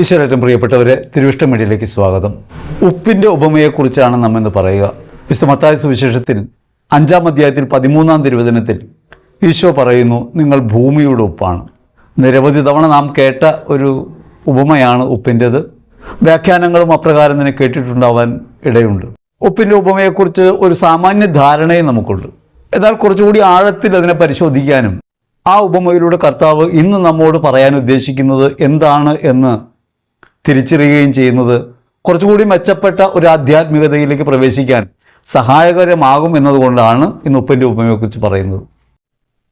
ഈശ്വരേറ്റവും പ്രിയപ്പെട്ടവരെ, തിരുവിഷ്ട മീഡിയയിലേക്ക് സ്വാഗതം. ഉപ്പിൻ്റെ ഉപമയെക്കുറിച്ചാണ് നാം ഇന്ന് പറയുക. വിശുദ്ധ മത്തായി സുവിശേഷത്തിൽ 5-ാം അധ്യായത്തിൽ 13-ാം തിരുവചനത്തിൽ ഈശോ പറയുന്നു, നിങ്ങൾ ഭൂമിയുടെ ഉപ്പാണ്. നിരവധി തവണ നാം കേട്ട ഒരു ഉപമയാണ് ഉപ്പിൻ്റേത്. വ്യാഖ്യാനങ്ങളും അപ്രകാരം തന്നെ കേട്ടിട്ടുണ്ടാവാൻ ഇടയുണ്ട്. ഉപ്പിൻ്റെ ഉപമയെക്കുറിച്ച് ഒരു സാമാന്യ ധാരണയും നമുക്കുണ്ട്. എന്നാൽ കുറച്ചുകൂടി ആഴത്തിൽ അതിനെ പരിശോധിക്കാനും ആ ഉപമയിലൂടെ കർത്താവ് ഇന്ന് നമ്മോട് പറയാൻ ഉദ്ദേശിക്കുന്നത് എന്താണ് എന്ന് തിരിച്ചറിയുകയും ചെയ്യുന്നത് കുറച്ചുകൂടി മെച്ചപ്പെട്ട ഒരു ആധ്യാത്മികതയിലേക്ക് പ്രവേശിക്കാൻ സഹായകരമാകും എന്നതുകൊണ്ടാണ് ഇന്ന് ഉപ്പിൻ്റെ ഉപമയെക്കുറിച്ച് പറയുന്നത്.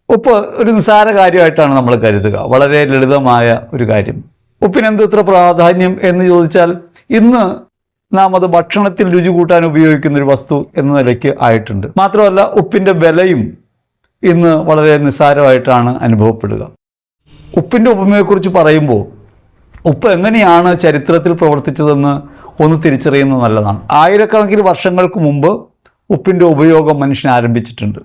ഉപ്പ് ഒരു നിസ്സാര കാര്യമായിട്ടാണ് നമ്മൾ കരുതുക, വളരെ ലളിതമായ ഒരു കാര്യം. ഉപ്പിനെന്ത് ഇത്ര പ്രാധാന്യം എന്ന് ചോദിച്ചാൽ, ഇന്ന് നാം അത് ഭക്ഷണത്തിൽ രുചി കൂട്ടാൻ ഉപയോഗിക്കുന്ന ഒരു വസ്തു എന്ന നിലയ്ക്ക് ആയിട്ടുണ്ട്. മാത്രമല്ല, ഉപ്പിൻ്റെ വിലയും ഇന്ന് വളരെ നിസ്സാരമായിട്ടാണ് അനുഭവപ്പെടുക. ഉപ്പിൻ്റെ ഉപമയെക്കുറിച്ച് പറയുമ്പോൾ ഉപ്പ് എങ്ങനെയാണ് ചരിത്രത്തിൽ പ്രവർത്തിച്ചതെന്ന് ഒന്ന് തിരിച്ചറിയുന്നത് നല്ലതാണ്. ആയിരക്കണക്കിന് വർഷങ്ങൾക്ക് മുമ്പ് ഉപ്പിൻ്റെ ഉപയോഗം മനുഷ്യൻ ആരംഭിച്ചിട്ടുണ്ട്.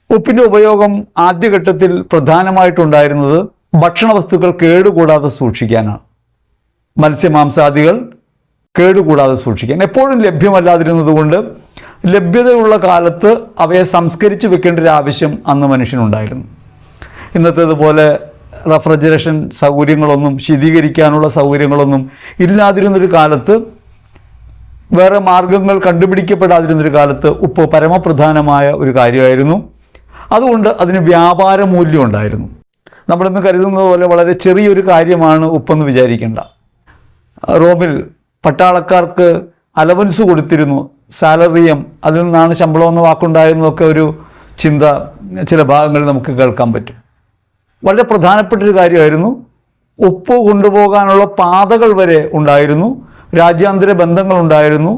ഉപ്പിൻ്റെ ഉപയോഗം ആദ്യഘട്ടത്തിൽ പ്രധാനമായിട്ടുണ്ടായിരുന്നത് ഭക്ഷണ വസ്തുക്കൾ കേടുകൂടാതെ സൂക്ഷിക്കാനാണ്. മത്സ്യമാംസാദികൾ കേടുകൂടാതെ സൂക്ഷിക്കാൻ എപ്പോഴും ലഭ്യമല്ലാതിരുന്നത് കൊണ്ട് ലഭ്യതയുള്ള കാലത്ത് അവയെ സംസ്കരിച്ച് വെക്കേണ്ട ഒരു ആവശ്യം അന്ന് മനുഷ്യനുണ്ടായിരുന്നു. ഇന്നത്തേതുപോലെ റെഫ്രിജറേഷൻ സൗകര്യങ്ങളൊന്നും, ശീതീകരിക്കാനുള്ള സൗകര്യങ്ങളൊന്നും ഇല്ലാതിരുന്നൊരു കാലത്ത്, വേറെ മാർഗങ്ങൾ കണ്ടുപിടിക്കപ്പെടാതിരുന്നൊരു കാലത്ത് ഉപ്പ് പരമപ്രധാനമായ ഒരു കാര്യമായിരുന്നു. അതുകൊണ്ട് അതിന് വ്യാപാര മൂല്യം ഉണ്ടായിരുന്നു. നമ്മളിന്ന് കരുതുന്നത് പോലെ വളരെ ചെറിയൊരു കാര്യമാണ് ഉപ്പെന്ന് വിചാരിക്കേണ്ട. റോമിൽ പട്ടാളക്കാർക്ക് അലവൻസ് കൊടുത്തിരുന്നു, സാലറിയം, അതിൽ നിന്നാണ് ശമ്പളം എന്ന വാക്കുണ്ടായിരുന്നതൊക്കെ ഒരു ചിന്ത ചില ഭാഗങ്ങളിൽ നമുക്ക് കേൾക്കാൻ പറ്റും. വളരെ പ്രധാനപ്പെട്ടൊരു കാര്യമായിരുന്നു. ഉപ്പ് കൊണ്ടുപോകാനുള്ള പാതകൾ വരെ ഉണ്ടായിരുന്നു, രാജ്യാന്തര ബന്ധങ്ങളുണ്ടായിരുന്നു,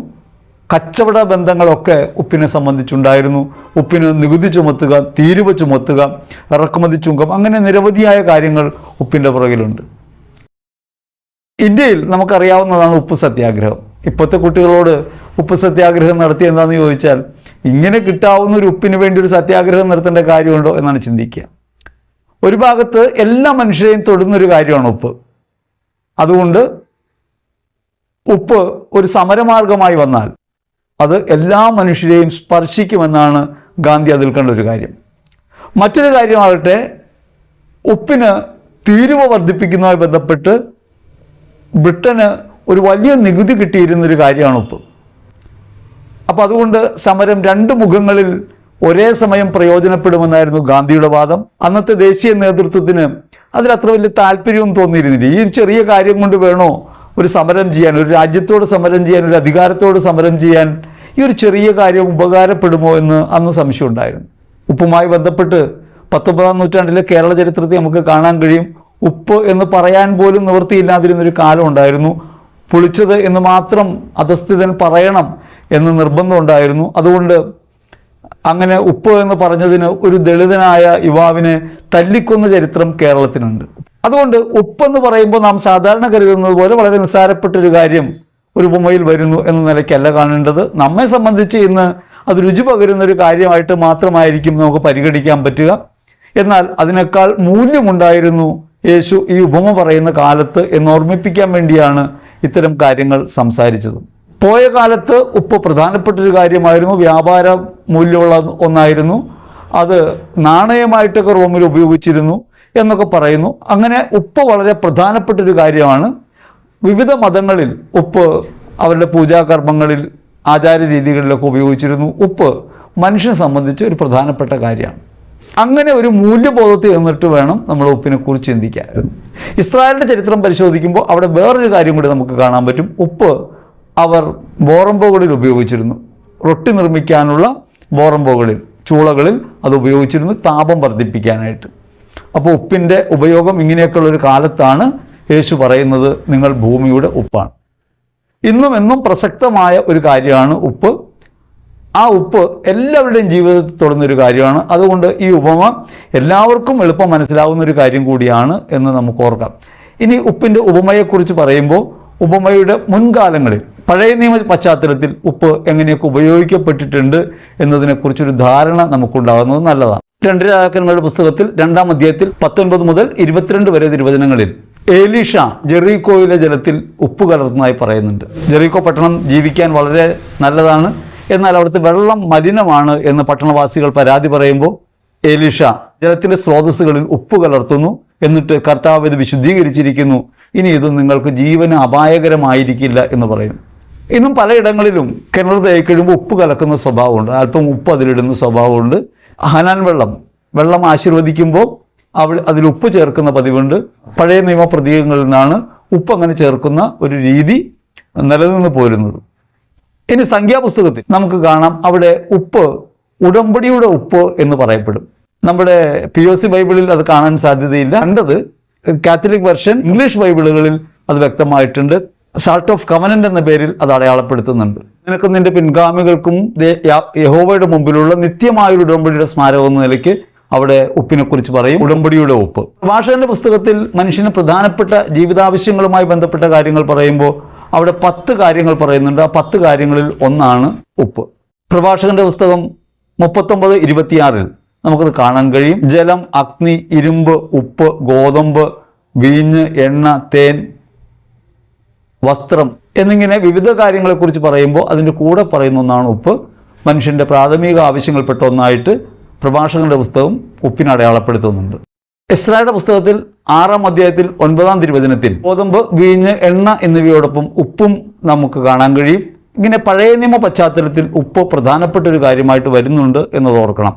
കച്ചവട ബന്ധങ്ങളൊക്കെ ഉപ്പിനെ സംബന്ധിച്ചുണ്ടായിരുന്നു. ഉപ്പിന് നികുതി ചുമത്തുക, തീരുവ ചുമത്തുക, ഇറക്കുമതി ചുങ്കം, അങ്ങനെ നിരവധിയായ കാര്യങ്ങൾ ഉപ്പിൻ്റെ പുറകിലുണ്ട്. ഇന്ത്യയിൽ നമുക്കറിയാവുന്നതാണ് ഉപ്പ് സത്യാഗ്രഹം. ഇപ്പോഴത്തെ കുട്ടികളോട് ഉപ്പ് സത്യാഗ്രഹം നടത്തി എന്താണെന്ന് ചോദിച്ചാൽ, ഇങ്ങനെ കിട്ടാവുന്ന ഒരു ഉപ്പിന് വേണ്ടി ഒരു സത്യാഗ്രഹം നടത്തേണ്ട കാര്യമുണ്ടോ എന്നാണ് ചിന്തിക്കുക. ഒരു ഭാഗത്ത് എല്ലാ മനുഷ്യരെയും തൊടുന്നൊരു കാര്യമാണ് ഉപ്പ്. അതുകൊണ്ട് ഉപ്പ് ഒരു സമരമാർഗമായി വന്നാൽ അത് എല്ലാ മനുഷ്യരെയും സ്പർശിക്കുമെന്നാണ് ഗാന്ധി അതിൽ കണ്ട ഒരു കാര്യം. മറ്റൊരു കാര്യമാകട്ടെ, ഉപ്പിന് തീരുവ വർദ്ധിപ്പിക്കുന്നതുമായി ബന്ധപ്പെട്ട് ബ്രിട്ടന് ഒരു വലിയ നികുതി കിട്ടിയിരുന്നൊരു കാര്യമാണ് ഉപ്പ്. അപ്പം അതുകൊണ്ട് സമരം രണ്ട് മുഖങ്ങളിൽ ഒരേ സമയം പ്രയോജനപ്പെടുമെന്നായിരുന്നു ഗാന്ധിയുടെ വാദം. അന്നത്തെ ദേശീയ നേതൃത്വത്തിന് അതിലത്ര വലിയ താല്പര്യവും തോന്നിയിരുന്നില്ല. ഈ ഒരു ചെറിയ കാര്യം കൊണ്ട് വേണോ ഒരു സമരം ചെയ്യാൻ, ഒരു രാജ്യത്തോട് സമരം ചെയ്യാൻ, ഒരു അധികാരത്തോട് സമരം ചെയ്യാൻ ഈ ഒരു ചെറിയ കാര്യം ഉപകാരപ്പെടുമോ എന്ന് അന്ന് സംശയം ഉണ്ടായിരുന്നു. ഉപ്പുമായി ബന്ധപ്പെട്ട് 19-ാം നൂറ്റാണ്ടിലെ കേരള ചരിത്രത്തിൽ നമുക്ക് കാണാൻ കഴിയും. ഉപ്പ് എന്ന് പറയാൻ പോലും നിവൃത്തിയില്ലാതിരുന്നൊരു കാലം ഉണ്ടായിരുന്നു. പുളിച്ചത് എന്ന് മാത്രം അധസ്ഥിതൻ പറയണം എന്ന് നിർബന്ധം ഉണ്ടായിരുന്നു. അതുകൊണ്ട് അങ്ങനെ ഉപ്പ് എന്ന് പറഞ്ഞതിന് ഒരു ദളിതനായ യുവാവിനെ തല്ലിക്കൊന്ന ചരിത്രം കേരളത്തിനുണ്ട്. അതുകൊണ്ട് ഉപ്പെന്ന് പറയുമ്പോൾ നാം സാധാരണ കരുതുന്നത് പോലെ വളരെ നിസ്സാരപ്പെട്ടൊരു കാര്യം ഒരു ഉപമയിൽ വരുന്നു എന്ന നിലയ്ക്കല്ല കാണേണ്ടത്. നമ്മെ സംബന്ധിച്ച് ഇന്ന് അത് രുചി പകരുന്നൊരു കാര്യമായിട്ട് മാത്രമായിരിക്കും നമുക്ക് പരിഗണിക്കാൻ പറ്റുക. എന്നാൽ അതിനേക്കാൾ മൂല്യമുണ്ടായിരുന്നു യേശു ഈ ഉപമ പറയുന്ന കാലത്ത് എന്നോർമ്മിപ്പിക്കാൻ വേണ്ടിയാണ് ഇത്തരം കാര്യങ്ങൾ സംസാരിച്ചത്. പോയ കാലത്ത് ഉപ്പ് പ്രധാനപ്പെട്ടൊരു കാര്യമായിരുന്നു, വ്യാപാര മൂല്യമുള്ള ഒന്നായിരുന്നു. അത് നാണയമായിട്ടൊക്കെ റോമിൽ ഉപയോഗിച്ചിരുന്നു എന്നൊക്കെ പറയുന്നു. അങ്ങനെ ഉപ്പ് വളരെ പ്രധാനപ്പെട്ടൊരു കാര്യമാണ്. വിവിധ മതങ്ങളിൽ ഉപ്പ് അവരുടെ പൂജാകർമ്മങ്ങളിൽ, ആചാര രീതികളിലൊക്കെ ഉപയോഗിച്ചിരുന്നു. ഉപ്പ് മനുഷ്യനെ സംബന്ധിച്ച് ഒരു പ്രധാനപ്പെട്ട കാര്യമാണ്. അങ്ങനെ ഒരു മൂല്യബോധത്തിൽ നിന്നിട്ട് വേണം നമ്മൾ ഉപ്പിനെ കുറിച്ച് ചിന്തിക്കാൻ. ഇസ്രായേലിൻ്റെ ചരിത്രം പരിശോധിക്കുമ്പോൾ അവിടെ വേറൊരു കാര്യം കൂടി നമുക്ക് കാണാൻ പറ്റും. ഉപ്പ് അവർ ബോറംബോകളിൽ ഉപയോഗിച്ചിരുന്നു. റൊട്ടി നിർമ്മിക്കാനുള്ള ബോറംബോകളിൽ, ചൂളകളിൽ അത് ഉപയോഗിച്ചിരുന്നു, താപം വർദ്ധിപ്പിക്കാനായിട്ട്. അപ്പോൾ ഉപ്പിൻ്റെ ഉപയോഗം ഇങ്ങനെയൊക്കെയുള്ളൊരു കാലത്താണ് യേശു പറയുന്നത്, നിങ്ങൾ ഭൂമിയുടെ ഉപ്പാണ്. ഇന്നും എന്നും പ്രസക്തമായ ഒരു കാര്യമാണ് ഉപ്പ്. ആ ഉപ്പ് എല്ലാവരുടെയും ജീവിതത്തിൽ തൊടുന്നൊരു കാര്യമാണ്. അതുകൊണ്ട് ഈ ഉപമ എല്ലാവർക്കും എളുപ്പം മനസ്സിലാവുന്ന ഒരു കാര്യം കൂടിയാണ് എന്ന് നമുക്ക് ഓർക്കാം. ഇനി ഉപ്പിൻ്റെ ഉപമയെക്കുറിച്ച് പറയുമ്പോൾ, ഉപമയുടെ മുൻകാലങ്ങളിൽ പഴയ നിയമ പശ്ചാത്തലത്തിൽ ഉപ്പ് എങ്ങനെയൊക്കെ ഉപയോഗിക്കപ്പെട്ടിട്ടുണ്ട് എന്നതിനെക്കുറിച്ചൊരു ധാരണ നമുക്കുണ്ടാകുന്നത് നല്ലതാണ്. 2 രാജാക്കന്മാരുടെ പുസ്തകത്തിൽ 2-ാം അധ്യായത്തിൽ 19 മുതൽ 22 വരെ തിരുവചനങ്ങളിൽ ഏലീഷ ജെറീക്കോയിലെ ജലത്തിൽ ഉപ്പ് കലർത്തുന്നതായി പറയുന്നുണ്ട്. ജെറീക്കോ പട്ടണം ജീവിക്കാൻ വളരെ നല്ലതാണ്, എന്നാൽ അവിടുത്തെ വെള്ളം മലിനമാണ് എന്ന് പട്ടണവാസികൾ പരാതി പറയുമ്പോൾ ഏലീഷ ജലത്തിലെ സ്രോതസ്സുകളിൽ ഉപ്പ് കലർത്തുന്നു. എന്നിട്ട് കർത്താവ് ഇത് വിശുദ്ധീകരിച്ചിരിക്കുന്നു, ഇനി ഇത് നിങ്ങൾക്ക് ജീവന് അപായകരമായിരിക്കില്ല എന്ന് പറയുന്നു. ഇന്നും പലയിടങ്ങളിലും കിണർ തേക്കഴിയുമ്പോൾ ഉപ്പ് കലക്കുന്ന സ്വഭാവമുണ്ട്, അല്പം ഉപ്പ് അതിലിടുന്ന സ്വഭാവമുണ്ട്. ഹനാൻ വെള്ളം ആശീർവദിക്കുമ്പോൾ അതിൽ ഉപ്പ് ചേർക്കുന്ന പതിവുണ്ട്. പഴയ നിയമ പ്രതീകങ്ങളിൽ നിന്നാണ് ഉപ്പ് അങ്ങനെ ചേർക്കുന്ന ഒരു രീതി നിലനിന്ന് പോരുന്നത്. ഇനി സംഖ്യാപുസ്തകത്തിൽ നമുക്ക് കാണാം, അവിടെ ഉപ്പ് ഉടമ്പടിയുടെ ഉപ്പ് എന്ന് പറയപ്പെടും. നമ്മുടെ POC ബൈബിളിൽ അത് കാണാൻ സാധ്യതയില്ല. കണ്ടത് കാത്തലിക് വെർഷൻ ഇംഗ്ലീഷ് ബൈബിളുകളിൽ അത് വ്യക്തമായിട്ടുണ്ട്. സാൾട്ട് ഓഫ് കവനന്റ് എന്ന പേരിൽ അത് അടയാളപ്പെടുത്തുന്നുണ്ട്. നിനക്കും നിന്റെ പിൻഗാമികൾക്കും യഹോവയുടെ മുമ്പിലുള്ള നിത്യമായൊരു ഉടമ്പടിയുടെ സ്മാരകം എന്ന നിലയ്ക്ക് അവിടെ ഉപ്പിനെ കുറിച്ച് പറയും, ഉടമ്പടിയുടെ ഉപ്പ്. പ്രഭാഷകന്റെ പുസ്തകത്തിൽ മനുഷ്യന് പ്രധാനപ്പെട്ട ജീവിതാവശ്യങ്ങളുമായി ബന്ധപ്പെട്ട കാര്യങ്ങൾ പറയുമ്പോൾ അവിടെ 10 കാര്യങ്ങൾ പറയുന്നുണ്ട്. ആ 10 കാര്യങ്ങളിൽ ഒന്നാണ് ഉപ്പ്. പ്രഭാഷകന്റെ പുസ്തകം 39:26 നമുക്കത് കാണാൻ കഴിയും. ജലം, അഗ്നി, ഇരുമ്പ്, ഉപ്പ്, ഗോതമ്പ്, വീഞ്ഞ്, എണ്ണ, തേൻ, വസ്ത്രം എന്നിങ്ങനെ വിവിധ കാര്യങ്ങളെക്കുറിച്ച് പറയുമ്പോൾ അതിൻ്റെ കൂടെ പറയുന്ന ഒന്നാണ് ഉപ്പ്. മനുഷ്യൻ്റെ പ്രാഥമിക ആവശ്യങ്ങൾപ്പെട്ട ഒന്നായിട്ട് പ്രഭാഷകന്റെ പുസ്തകം ഉപ്പിനെ അടയാളപ്പെടുത്തുന്നുണ്ട്. എസ്രായുടെ പുസ്തകത്തിൽ 6-ാം അധ്യായത്തിൽ 9-ാം തിരുവചനത്തിൽ ഗോതമ്പ്, വീഞ്ഞ്, എണ്ണ എന്നിവയോടൊപ്പം ഉപ്പും നമുക്ക് കാണാൻ കഴിയും. ഇങ്ങനെ പഴയ നിയമ പശ്ചാത്തലത്തിൽ ഉപ്പ് പ്രധാനപ്പെട്ട ഒരു കാര്യമായിട്ട് വരുന്നുണ്ട് എന്നത് ഓർക്കണം.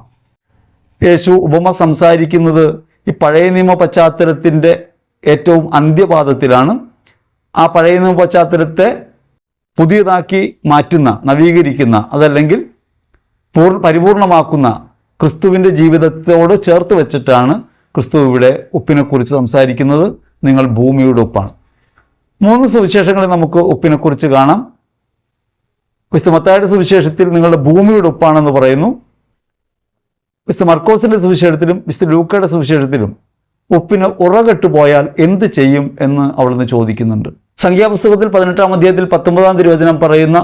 യേശു ഉപമ സംസാരിക്കുന്നത് ഈ പഴയ നിയമ പശ്ചാത്തലത്തിൻ്റെ ഏറ്റവും അന്ത്യപാദത്തിലാണ്. ആ പഴയ നിയമ പശ്ചാത്തലത്തെ പുതിയതാക്കി മാറ്റുന്ന, നവീകരിക്കുന്ന, അതല്ലെങ്കിൽ പരിപൂർണമാക്കുന്ന ക്രിസ്തുവിൻ്റെ ജീവിതത്തോട് ചേർത്ത് വെച്ചിട്ടാണ് ക്രിസ്തു ഇവിടെ ഉപ്പിനെക്കുറിച്ച് സംസാരിക്കുന്നത്. നിങ്ങൾ ഭൂമിയുടെ ഉപ്പാണ്. 3 സുവിശേഷങ്ങളിൽ നമുക്ക് ഉപ്പിനെക്കുറിച്ച് കാണാം. വിശുദ്ധ മത്തായിയുടെ സുവിശേഷത്തിൽ നിങ്ങളുടെ ഭൂമിയുടെ ഉപ്പാണെന്ന് പറയുന്നു. വിശുദ്ധ മർക്കോസിൻ്റെ സുവിശേഷത്തിലും വിശുദ്ധ ലൂക്കയുടെ സുവിശേഷത്തിലും ഉപ്പിന് ഉറകെട്ടു പോയാൽ എന്ത് ചെയ്യും എന്ന് അവിടുന്ന് ചോദിക്കുന്നുണ്ട്. സംഖ്യാപുസ്തകത്തിൽ 18-ാം അധ്യായത്തിൽ 19-ാം തിരുവചനം പറയുന്ന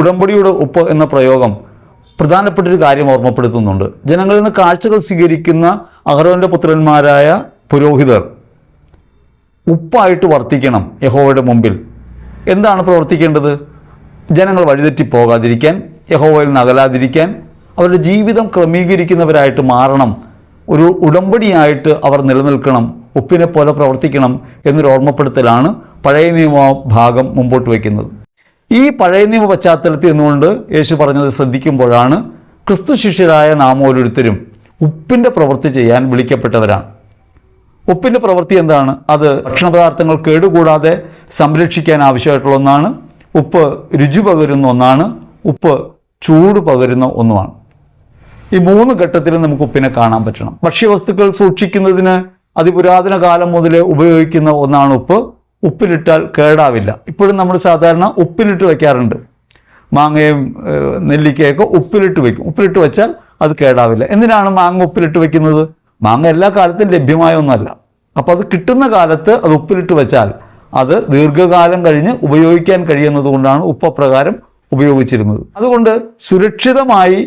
ഉടമ്പടിയുടെ ഉപ്പ് എന്ന പ്രയോഗം പ്രധാനപ്പെട്ടൊരു കാര്യം ഓർമ്മപ്പെടുത്തുന്നുണ്ട്. ജനങ്ങളിൽ നിന്ന് കാഴ്ചകൾ സ്വീകരിക്കുന്ന അഹരോന്റെ പുത്രന്മാരായ പുരോഹിതർ ഉപ്പായിട്ട് വർത്തിക്കണം യഹോവയുടെ മുമ്പിൽ. എന്താണ് പ്രവർത്തിക്കേണ്ടത്? ജനങ്ങൾ വഴിതെറ്റിപ്പോകാതിരിക്കാൻ, യഹോവയിൽ നിന്ന് അകലാതിരിക്കാൻ അവരുടെ ജീവിതം ക്രമീകരിക്കുന്നവരായിട്ട് മാറണം. ഒരു ഉടമ്പടിയായിട്ട് അവർ നിലനിൽക്കണം, ഉപ്പിനെ പോലെ പ്രവർത്തിക്കണം എന്നൊരു ഓർമ്മപ്പെടുത്തലാണ് പഴയ നിയമ ഭാഗം മുമ്പോട്ട് വയ്ക്കുന്നത്. ഈ പഴയ നിയമ പശ്ചാത്തലത്തിൽ നിന്നുകൊണ്ട് യേശു പറഞ്ഞത് ശ്രദ്ധിക്കുമ്പോഴാണ് ക്രിസ്തു ശിഷ്യരായ നാം ഓരോരുത്തരും ഉപ്പിൻ്റെ പ്രവൃത്തി ചെയ്യാൻ വിളിക്കപ്പെട്ടവരാണ്. ഉപ്പിൻ്റെ പ്രവൃത്തി എന്താണ്? അത് ഭക്ഷണപദാർത്ഥങ്ങൾ കേടുകൂടാതെ സംരക്ഷിക്കാൻ ആവശ്യമായിട്ടുള്ള ഒന്നാണ്. ഉപ്പ് രുചി പകരുന്ന ഒന്നാണ്. ഉപ്പ് ചൂട് പകരുന്ന ഒന്നുമാണ്. ഈ 3 ഘട്ടത്തിലും നമുക്ക് ഉപ്പിനെ കാണാൻ പറ്റണം. ഭക്ഷ്യവസ്തുക്കൾ സൂക്ഷിക്കുന്നതിന് അതിപുരാതന കാലം മുതലേ ഉപയോഗിക്കുന്ന ഒന്നാണ് ഉപ്പ്. ഉപ്പിലിട്ടാൽ കേടാവില്ല. ഇപ്പോഴും നമ്മൾ സാധാരണ ഉപ്പിലിട്ട് വയ്ക്കാറുണ്ട്. മാങ്ങയും നെല്ലിക്കയൊക്കെ ഉപ്പിലിട്ട് വയ്ക്കും. ഉപ്പിലിട്ട് വെച്ചാൽ അത് കേടാവില്ല. എന്തിനാണ് മാങ്ങ ഉപ്പിലിട്ട് വയ്ക്കുന്നത്? മാങ്ങ എല്ലാ കാലത്തും ലഭ്യമായ ഒന്നല്ല. അപ്പോൾ അത് കിട്ടുന്ന കാലത്ത് അത് ഉപ്പിലിട്ട് വെച്ചാൽ അത് ദീർഘകാലം കഴിഞ്ഞ് ഉപയോഗിക്കാൻ കഴിയുന്നത് കൊണ്ടാണ് ഉപ്പ് അപ്രകാരം ഉപയോഗിച്ചിരുന്നത്. അതുകൊണ്ട് സുരക്ഷിതമായി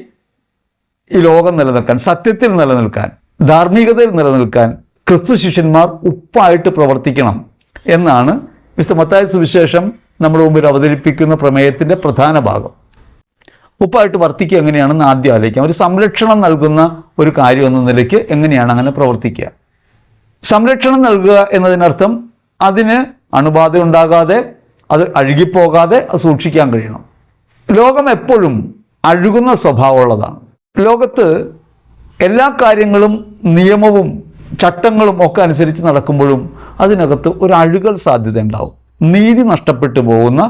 ഈ ലോകം നിലനിൽക്കാൻ, സത്യത്തിൽ നിലനിൽക്കാൻ, ധാർമ്മികതയിൽ നിലനിൽക്കാൻ ക്രിസ്തു ശിഷ്യന്മാർ ഉപ്പായിട്ട് പ്രവർത്തിക്കണം എന്നാണ് വിശുദ്ധ മത്തായി സുവിശേഷം നമ്മുടെ മുമ്പിൽ അവതരിപ്പിക്കുന്ന പ്രമേയത്തിൻ്റെ പ്രധാന ഭാഗം. ഉപ്പായിട്ട് വർത്തിക്കുക എങ്ങനെയാണെന്ന് ആദ്യം ആലോചിക്കാം. ഒരു സംരക്ഷണം നൽകുന്ന ഒരു കാര്യം എന്ന നിലയ്ക്ക് എങ്ങനെയാണ് അങ്ങനെ പ്രവർത്തിക്കുക? സംരക്ഷണം നൽകുക എന്നതിനർത്ഥം അതിന് അണുബാധ ഉണ്ടാകാതെ, അത് അഴുകിപ്പോകാതെ അത് സൂക്ഷിക്കാൻ കഴിയണം. ലോകം എപ്പോഴും അഴുകുന്ന സ്വഭാവമുള്ളതാണ്. ലോകത്ത് എല്ലാ കാര്യങ്ങളും നിയമവും ചട്ടങ്ങളും ഒക്കെ അനുസരിച്ച് നടക്കുമ്പോഴും അതിനകത്ത് ഒരു അഴുകൽ സാധ്യത ഉണ്ടാവും. നീതി നഷ്ടപ്പെട്ടു പോകുന്ന,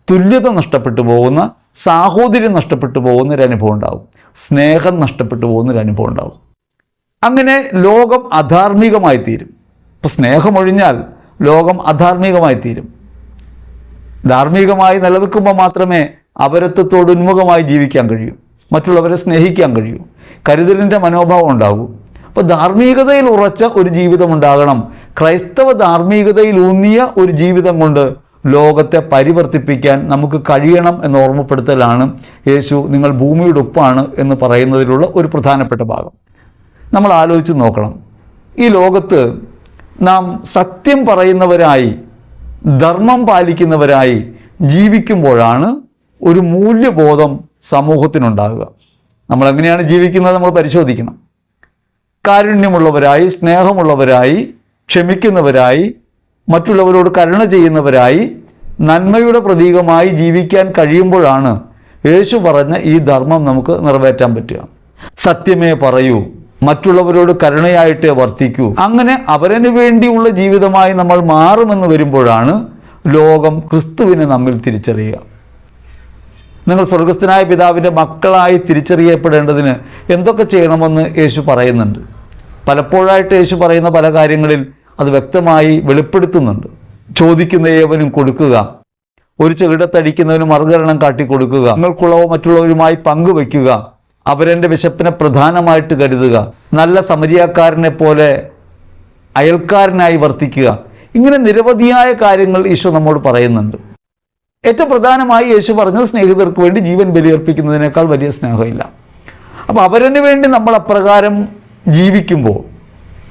തുല്യത നഷ്ടപ്പെട്ടു പോകുന്ന, സാഹോദര്യം നഷ്ടപ്പെട്ടു പോകുന്നൊരു അനുഭവം ഉണ്ടാവും. സ്നേഹം നഷ്ടപ്പെട്ടു പോകുന്നൊരു അനുഭവം ഉണ്ടാവും. അങ്ങനെ ലോകം അധാർമികമായി തീരും. ഇപ്പം സ്നേഹമൊഴിഞ്ഞാൽ ലോകം അധാർമികമായി തീരും. ധാർമ്മികമായി നിലനിൽക്കുമ്പോൾ മാത്രമേ അപരത്വത്തോട് ഉന്മുഖമായി ജീവിക്കാൻ കഴിയൂ, മറ്റുള്ളവരെ സ്നേഹിക്കാൻ കഴിയൂ, കരുതലിൻ്റെ മനോഭാവം ഉണ്ടാകൂ. അപ്പോൾ ധാർമ്മികതയിൽ ഉറച്ച ഒരു ജീവിതം ഉണ്ടാകണം. ക്രൈസ്തവ ധാർമ്മികതയിൽ ഊന്നിയ ഒരു ജീവിതം കൊണ്ട് ലോകത്തെ പരിവർത്തിപ്പിക്കാൻ നമുക്ക് കഴിയണം എന്ന് ഓർമ്മപ്പെടുത്തലാണ് യേശു നിങ്ങൾ ഭൂമിയുടെ ഉപ്പാണ് എന്ന് പറയുന്നതിലുള്ള ഒരു പ്രധാനപ്പെട്ട ഭാഗം. നമ്മൾ ആലോചിച്ച് നോക്കണം, ഈ ലോകത്ത് നാം സത്യം പറയുന്നവരായി ധർമ്മം പാലിക്കുന്നവരായി ജീവിക്കുമ്പോഴാണ് ഒരു മൂല്യബോധം സമൂഹത്തിനുണ്ടാകുക. നമ്മൾ എങ്ങനെയാണ് ജീവിക്കുന്നത് നമ്മൾ പരിശോധിക്കണം. കാരുണ്യമുള്ളവരായി, സ്നേഹമുള്ളവരായി, ക്ഷമിക്കുന്നവരായി, മറ്റുള്ളവരോട് കരുണ ചെയ്യുന്നവരായി, നന്മയുടെ പ്രതീകമായി ജീവിക്കാൻ കഴിയുമ്പോഴാണ് യേശു പറഞ്ഞ ഈ ധർമ്മം നമുക്ക് നിറവേറ്റാൻ പറ്റുക. സത്യമേ പറയൂ, മറ്റുള്ളവരോട് കരുണയായിട്ട് വർത്തിക്കൂ. അങ്ങനെ അവരന് വേണ്ടിയുള്ള ജീവിതമായി നമ്മൾ മാറുമെന്ന് വരുമ്പോഴാണ് ലോകം ക്രിസ്തുവിനെ നമ്മിൽ തിരിച്ചറിയുക. നിങ്ങൾ സ്വർഗസ്ഥനായ പിതാവിൻ്റെ മക്കളായി തിരിച്ചറിയപ്പെടേണ്ടതിന് എന്തൊക്കെ ചെയ്യണമെന്ന് യേശു പറയുന്നുണ്ട്. പലപ്പോഴായിട്ട് യേശു പറയുന്ന പല കാര്യങ്ങളിൽ അത് വ്യക്തമായി വെളിപ്പെടുത്തുന്നുണ്ട്. ചോദിക്കുന്ന ഏവനും കൊടുക്കുക, ഒരു ചെകിടത്തടിക്കുന്നവന് മറുകരണം കാട്ടിക്കൊടുക്കുക, നിങ്ങൾക്കുള്ളവ മറ്റുള്ളവരുമായി പങ്കുവയ്ക്കുക, അവരെൻ്റെ വിശപ്പിനെ പ്രധാനമായിട്ട് കരുതുക, നല്ല സമരിയാക്കാരനെ പോലെ അയൽക്കാരനായി വർത്തിക്കുക. ഇങ്ങനെ നിരവധിയായ കാര്യങ്ങൾ ഈശോ നമ്മോട് പറയുന്നുണ്ട്. ഏറ്റവും പ്രധാനമായി യേശു പറഞ്ഞത് സ്നേഹിതർക്ക് വേണ്ടി ജീവൻ ബലിയർപ്പിക്കുന്നതിനേക്കാൾ വലിയ സ്നേഹമില്ല. അപ്പോൾ അവരന് വേണ്ടി നമ്മൾ അപ്രകാരം ജീവിക്കുമ്പോൾ,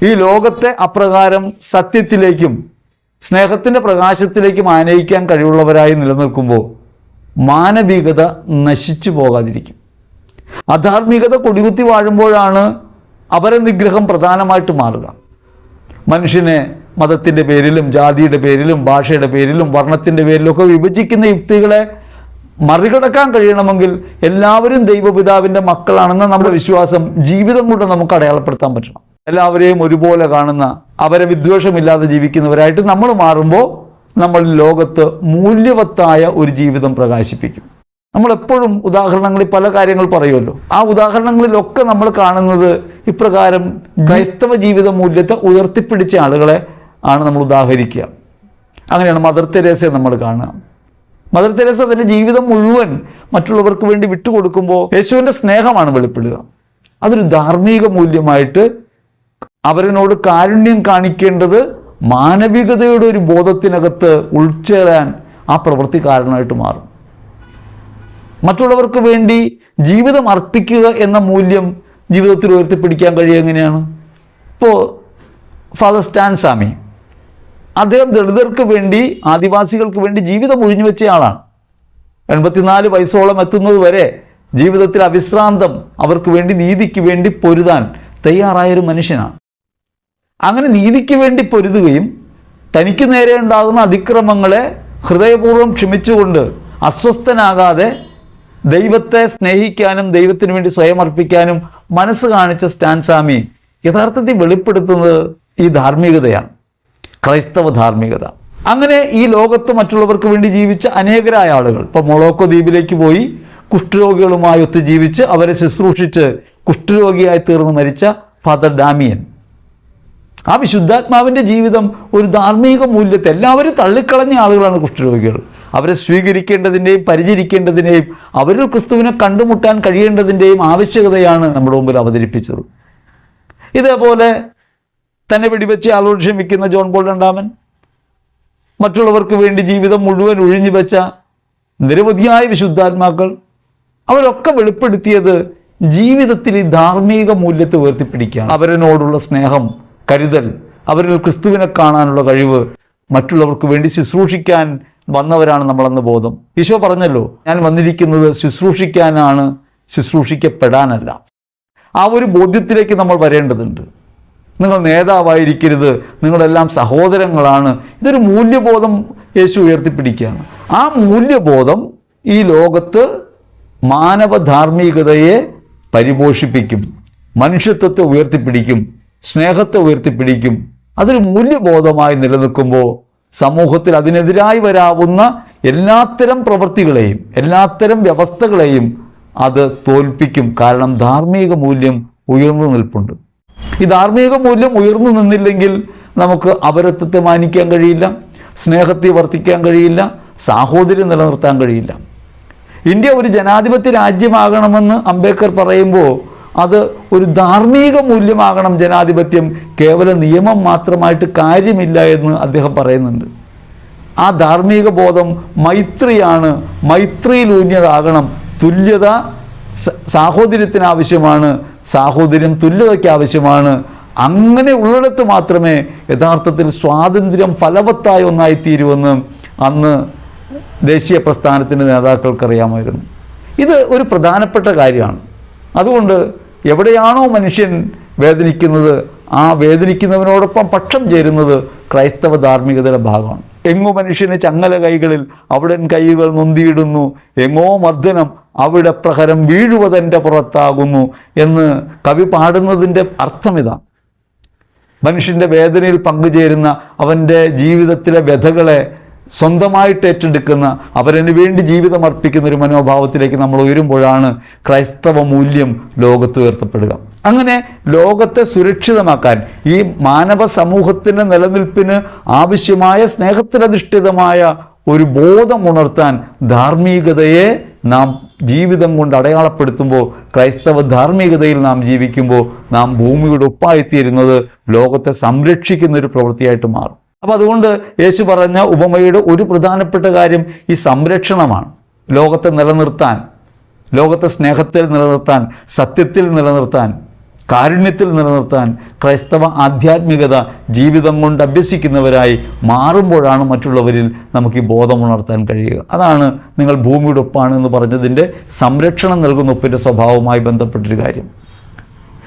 ഈ ലോകത്തെ അപ്രകാരം സത്യത്തിലേക്കും സ്നേഹത്തിൻ്റെ പ്രകാശത്തിലേക്കും ആനയിക്കാൻ കഴിവുള്ളവരായി നിലനിൽക്കുമ്പോൾ മാനവികത നശിച്ചു പോകാതിരിക്കും. അധാർമികത കൊടികുത്തി വാഴുമ്പോഴാണ് അപരനിഗ്രഹം പ്രധാനമായിട്ട് മാറുക. മനുഷ്യനെ മതത്തിൻ്റെ പേരിലും ജാതിയുടെ പേരിലും ഭാഷയുടെ പേരിലും വർണ്ണത്തിൻ്റെ പേരിലൊക്കെ വിഭജിക്കുന്ന യുക്തികളെ മറികടക്കാൻ കഴിയണമെങ്കിൽ എല്ലാവരും ദൈവപിതാവിൻ്റെ മക്കളാണെന്ന നമ്മുടെ വിശ്വാസം ജീവിതം കൊണ്ട് നമുക്ക് അടയാളപ്പെടുത്താൻ പറ്റണം. എല്ലാവരെയും ഒരുപോലെ കാണുന്ന, അവരെ വിദ്വേഷമില്ലാതെ ജീവിക്കുന്നവരായിട്ട് നമ്മൾ മാറുമ്പോൾ നമ്മൾ ലോകത്ത് മൂല്യവത്തായ ഒരു ജീവിതം പ്രകാശിപ്പിക്കും. നമ്മളെപ്പോഴും ഉദാഹരണങ്ങളിൽ പല കാര്യങ്ങൾ പറയുമല്ലോ. ആ ഉദാഹരണങ്ങളിലൊക്കെ നമ്മൾ കാണുന്നത് ഇപ്രകാരം ക്രൈസ്തവ ജീവിത മൂല്യത്തെ ഉയർത്തിപ്പിടിച്ച ആളുകളെ ആണ് നമ്മൾ ഉദാഹരിക്കുക. അങ്ങനെയാണ് മദർ തെരേസയെ നമ്മൾ കാണുക. മദർ തെരേസ തൻ്റെ ജീവിതം മുഴുവൻ മറ്റുള്ളവർക്ക് വേണ്ടി വിട്ടുകൊടുക്കുമ്പോൾ യേശുവിൻ്റെ സ്നേഹമാണ് വെളിപ്പെടുക. അതൊരു ധാർമ്മിക മൂല്യമായിട്ട് അവരനോട് കാരുണ്യം കാണിക്കേണ്ടത് മാനവികതയുടെ ഒരു ബോധത്തിനകത്ത് ഉൾച്ചേരാൻ ആ പ്രവൃത്തി കാരണമായിട്ട് മാറും. മറ്റുള്ളവർക്ക് വേണ്ടി ജീവിതം അർപ്പിക്കുക എന്ന മൂല്യം ജീവിതത്തിൽ ഉയർത്തിപ്പിടിക്കാൻ കഴിയുക എങ്ങനെയാണ്? ഇപ്പോൾ ഫാദർ സ്റ്റാൻ സ്വാമി, അദ്ദേഹം ദളിതർക്ക് വേണ്ടി, ആദിവാസികൾക്ക് വേണ്ടി ജീവിതം ഒഴിഞ്ഞു വെച്ച ആളാണ്. 84 വയസ്സോളം എത്തുന്നത് വരെ ജീവിതത്തിൽ അവിശ്രാന്തം അവർക്ക് വേണ്ടി, നീതിക്ക് വേണ്ടി പൊരുതാൻ തയ്യാറായൊരു മനുഷ്യനാണ്. അങ്ങനെ നീതിക്ക് വേണ്ടി പൊരുതുകയും തനിക്ക് നേരെ ഉണ്ടാകുന്ന അതിക്രമങ്ങളെ ഹൃദയപൂർവ്വം ക്ഷമിച്ചുകൊണ്ട് അസ്വസ്ഥനാകാതെ ദൈവത്തെ സ്നേഹിക്കാനും ദൈവത്തിന് വേണ്ടി സ്വയം അർപ്പിക്കാനും മനസ്സ് കാണിച്ച സ്റ്റാൻ സ്വാമി യഥാർത്ഥത്തിൽ വെളിപ്പെടുത്തുന്നത് ഈ ധാർമ്മികതയാണ്, ക്രൈസ്തവ ധാർമ്മികത. അങ്ങനെ ഈ ലോകത്ത് മറ്റുള്ളവർക്ക് വേണ്ടി ജീവിച്ച അനേകരായ ആളുകൾ, ഇപ്പോൾ മൊളോക്കോ ദ്വീപിലേക്ക് പോയി കുഷ്ഠരോഗികളുമായി ഒത്തു ജീവിച്ച് അവരെ ശുശ്രൂഷിച്ച് കുഷ്ഠരോഗിയായി തീർന്ന് മരിച്ച ഫാദർ ഡാമിയൻ, ആ വിശുദ്ധാത്മാവിൻ്റെ ജീവിതം ഒരു ധാർമ്മിക മൂല്യത്തെ, എല്ലാവരും തള്ളിക്കളഞ്ഞ ആളുകളാണ് കുഷ്ഠരോഗികൾ. അവരെ സ്വീകരിക്കേണ്ടതിൻ്റെയും പരിചരിക്കേണ്ടതിൻ്റെയും അവരിൽ ക്രിസ്തുവിനെ കണ്ടുമുട്ടാൻ കഴിയേണ്ടതിൻ്റെയും ആവശ്യകതയാണ് നമ്മുടെ മുമ്പിൽ അവതരിപ്പിച്ചത്. ഇതേപോലെ തന്നെ വെടിവെച്ച് ആളോട് ക്ഷമിക്കുന്ന ജോൺ പോൾ രണ്ടാമൻ, മറ്റുള്ളവർക്ക് വേണ്ടി ജീവിതം മുഴുവൻ ഒഴിഞ്ഞു വെച്ച നിരവധിയായ വിശുദ്ധാത്മാക്കൾ, അവരൊക്കെ വെളിപ്പെടുത്തിയത് ജീവിതത്തിൽ ഈ ധാർമ്മിക മൂല്യത്തെ ഉയർത്തിപ്പിടിക്കുകയാണ്. അവരനോടുള്ള സ്നേഹം, കരുതൽ, അവരിൽ ക്രിസ്തുവിനെ കാണാനുള്ള കഴിവ്, മറ്റുള്ളവർക്ക് വേണ്ടി ശുശ്രൂഷിക്കാൻ വന്നവരാണ് നമ്മളെന്ന ബോധം. ഈശോ പറഞ്ഞല്ലോ, ഞാൻ വന്നിരിക്കുന്നത് ശുശ്രൂഷിക്കാനാണ്, ശുശ്രൂഷിക്കപ്പെടാനല്ല. ആ ഒരു ബോധ്യത്തിലേക്ക് നമ്മൾ വരേണ്ടതുണ്ട്. നിങ്ങൾ നേതാവായിരിക്കരുത്, നിങ്ങളെല്ലാം സഹോദരങ്ങളാണ്. ഇതൊരു മൂല്യബോധം യേശു ഉയർത്തിപ്പിടിക്കുകയാണ്. ആ മൂല്യബോധം ഈ ലോകത്ത് മാനവധാർമ്മികതയെ പരിപോഷിപ്പിക്കും, മനുഷ്യത്വത്തെ ഉയർത്തിപ്പിടിക്കും, സ്നേഹത്തെ ഉയർത്തിപ്പിടിക്കും. അതൊരു മൂല്യബോധമായി നിലനിൽക്കുമ്പോൾ സമൂഹത്തിൽ അതിനെതിരായി വരാവുന്ന എല്ലാത്തരം പ്രവൃത്തികളെയും എല്ലാത്തരം വ്യവസ്ഥകളെയും അത് തോൽപ്പിക്കും. കാരണം ധാർമ്മിക മൂല്യം ഉയർന്നു നിൽപ്പുണ്ട്. ഈ ധാർമ്മിക മൂല്യം ഉയർന്നു നിന്നില്ലെങ്കിൽ നമുക്ക് അപരത്വത്തെ മാനിക്കാൻ കഴിയില്ല, സ്നേഹത്തെ വർത്തിക്കാൻ കഴിയില്ല, സാഹോദര്യം നിലനിർത്താൻ കഴിയില്ല. ഇന്ത്യ ഒരു ജനാധിപത്യ രാജ്യമാകണമെന്ന് അംബേദ്കർ പറയുമ്പോൾ അത് ഒരു ധാർമ്മിക മൂല്യമാകണം. ജനാധിപത്യം കേവല നിയമം മാത്രമായിട്ട് കാര്യമില്ല എന്ന് അദ്ദേഹം പറയുന്നുണ്ട്. ആ ധാർമ്മിക ബോധം മൈത്രിയാണ്, മൈത്രിയിലൂന്നിയതാകണം. തുല്യത സാഹോദര്യത്തിന് ആവശ്യമാണ്, സാഹോദര്യം തുല്യതയ്ക്ക് ആവശ്യമാണ്. അങ്ങനെ ഉള്ളിടത്ത് മാത്രമേ യഥാർത്ഥത്തിൽ സ്വാതന്ത്ര്യം ഫലവത്തായ ഒന്നായിത്തീരുമെന്ന് അന്ന് ദേശീയ പ്രസ്ഥാനത്തിൻ്റെ നേതാക്കൾക്കറിയാമായിരുന്നു. ഇത് ഒരു പ്രധാനപ്പെട്ട കാര്യമാണ്. അതുകൊണ്ട് എവിടെയാണോ മനുഷ്യൻ വേദനിക്കുന്നത്, ആ വേദനിക്കുന്നവനോടൊപ്പം പക്ഷം ചേരുന്നത് ക്രൈസ്തവ ധാർമ്മികതയുടെ ഭാഗമാണ്. എങ്ങോ മനുഷ്യന് ചങ്ങല കൈകളിൽ അവിടൻ കൈകൾ നൊന്തിയിടുന്നു, എങ്ങോ മർദ്ദനം അവിടെ പ്രഹരം വീഴുവതെൻ്റെ പുറത്താകുന്നു എന്ന് കവി പാടുന്നതിൻ്റെ അർത്ഥം ഇതാണ്. മനുഷ്യൻ്റെ വേദനയിൽ പങ്കുചേരുന്ന, അവൻ്റെ ജീവിതത്തിലെ വ്യഥകളെ സ്വന്തമായിട്ട് ഏറ്റെടുക്കുന്ന, അവരതിനു വേണ്ടി ജീവിതം അർപ്പിക്കുന്ന ഒരു മനോഭാവത്തിലേക്ക് നമ്മൾ ഉയരുമ്പോഴാണ് ക്രൈസ്തവ മൂല്യം ലോകത്ത് ഉയർത്തപ്പെടുക. അങ്ങനെ ലോകത്തെ സുരക്ഷിതമാക്കാൻ, ഈ മാനവ സമൂഹത്തിൻ്റെ നിലനിൽപ്പിന് ആവശ്യമായ സ്നേഹത്തിലധിഷ്ഠിതമായ ഒരു ബോധം ഉണർത്താൻ ധാർമ്മികതയെ നാം ജീവിതം കൊണ്ട് അടയാളപ്പെടുത്തുമ്പോൾ, ക്രൈസ്തവ ധാർമ്മികതയിൽ നാം ജീവിക്കുമ്പോൾ നാം ഭൂമിയുടെ ഒപ്പായിത്തീരുന്നത് ലോകത്തെ സംരക്ഷിക്കുന്ന ഒരു പ്രവൃത്തിയായിട്ട് മാറും. അപ്പം അതുകൊണ്ട് യേശു പറഞ്ഞ ഉപമയുടെ ഒരു പ്രധാനപ്പെട്ട കാര്യം ഈ സംരക്ഷണമാണ്. ലോകത്തെ നിലനിർത്താൻ, ലോകത്തെ സ്നേഹത്തിൽ നിലനിർത്താൻ, സത്യത്തിൽ നിലനിർത്താൻ, കാരുണ്യത്തിൽ നിലനിർത്താൻ ക്രൈസ്തവ ആധ്യാത്മികത ജീവിതം കൊണ്ട് അഭ്യസിക്കുന്നവരായി മാറുമ്പോഴാണ് മറ്റുള്ളവരിൽ നമുക്ക് ഈ ബോധമുണർത്താൻ കഴിയുക. അതാണ് നിങ്ങൾ ഭൂമിയുടെ ഒപ്പാണ് എന്ന് പറഞ്ഞതിൻ്റെ സംരക്ഷണം നൽകുന്ന ഒപ്പിൻ്റെ സ്വഭാവവുമായി ബന്ധപ്പെട്ടൊരു കാര്യം.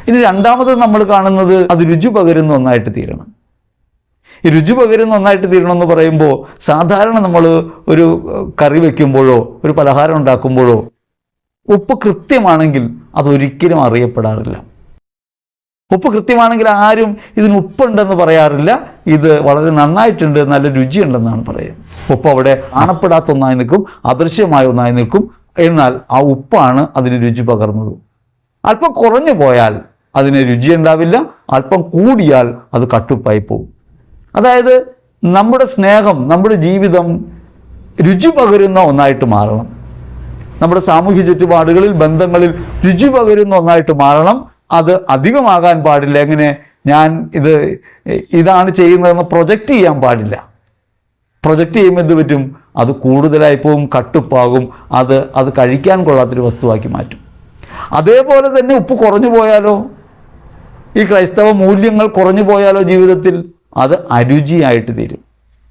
ഇനി രണ്ടാമത് നമ്മൾ കാണുന്നത് അത് രുചി പകരുന്ന ഒന്നായിട്ട് തീരണം. ഈ രുചി പകരുന്ന ഒന്നായിട്ട് തീരണമെന്ന് പറയുമ്പോൾ സാധാരണ നമ്മൾ ഒരു കറി വയ്ക്കുമ്പോഴോ ഒരു പലഹാരം ഉണ്ടാക്കുമ്പോഴോ ഉപ്പ് കൃത്യമാണെങ്കിൽ അതൊരിക്കലും അറിയപ്പെടാറില്ല. ഉപ്പ് കൃത്യമാണെങ്കിൽ ആരും ഇതിന് ഉപ്പുണ്ടെന്ന് പറയാറില്ല. ഇത് വളരെ നന്നായിട്ടുണ്ട്, നല്ല രുചിയുണ്ടെന്നാണ് പറയുക. ഉപ്പ് അവിടെ കാണപ്പെടാത്ത ഒന്നായി നിൽക്കും, അദൃശ്യമായ ഒന്നായി നിൽക്കും. എന്നാൽ ആ ഉപ്പാണ് അതിന് രുചി പകർന്നത്. അല്പം കുറഞ്ഞു പോയാൽ അതിന് രുചി ഉണ്ടാവില്ല, അല്പം കൂടിയാൽ അത് കട്ടുപ്പായി പോകും. അതായത് നമ്മുടെ സ്നേഹം, നമ്മുടെ ജീവിതം രുചി പകരുന്ന ഒന്നായിട്ട് മാറണം. നമ്മുടെ സാമൂഹ്യ ചുറ്റുപാടുകളിൽ, ബന്ധങ്ങളിൽ രുചി പകരുന്ന ഒന്നായിട്ട് മാറണം. അത് അധികമാകാൻ പാടില്ല. എങ്ങനെ ഞാൻ ഇതാണ് ചെയ്യുന്നതെന്ന് പ്രൊജക്റ്റ് ചെയ്യാൻ പാടില്ല. പ്രൊജക്റ്റ് ചെയ്യുമ്പോൾ എന്ത് പറ്റും? അത് കൂടുതലായി പോവും, കട്ടുപ്പാകും, അത് കഴിക്കാൻ കൊള്ളാത്തൊരു വസ്തുവാക്കി മാറ്റും. അതേപോലെ തന്നെ ഉപ്പ് കുറഞ്ഞു പോയാലോ, ഈ ക്രൈസ്തവ മൂല്യങ്ങൾ കുറഞ്ഞു പോയാലോ ജീവിതത്തിൽ അത് അരുചിയായിട്ട് തീരും,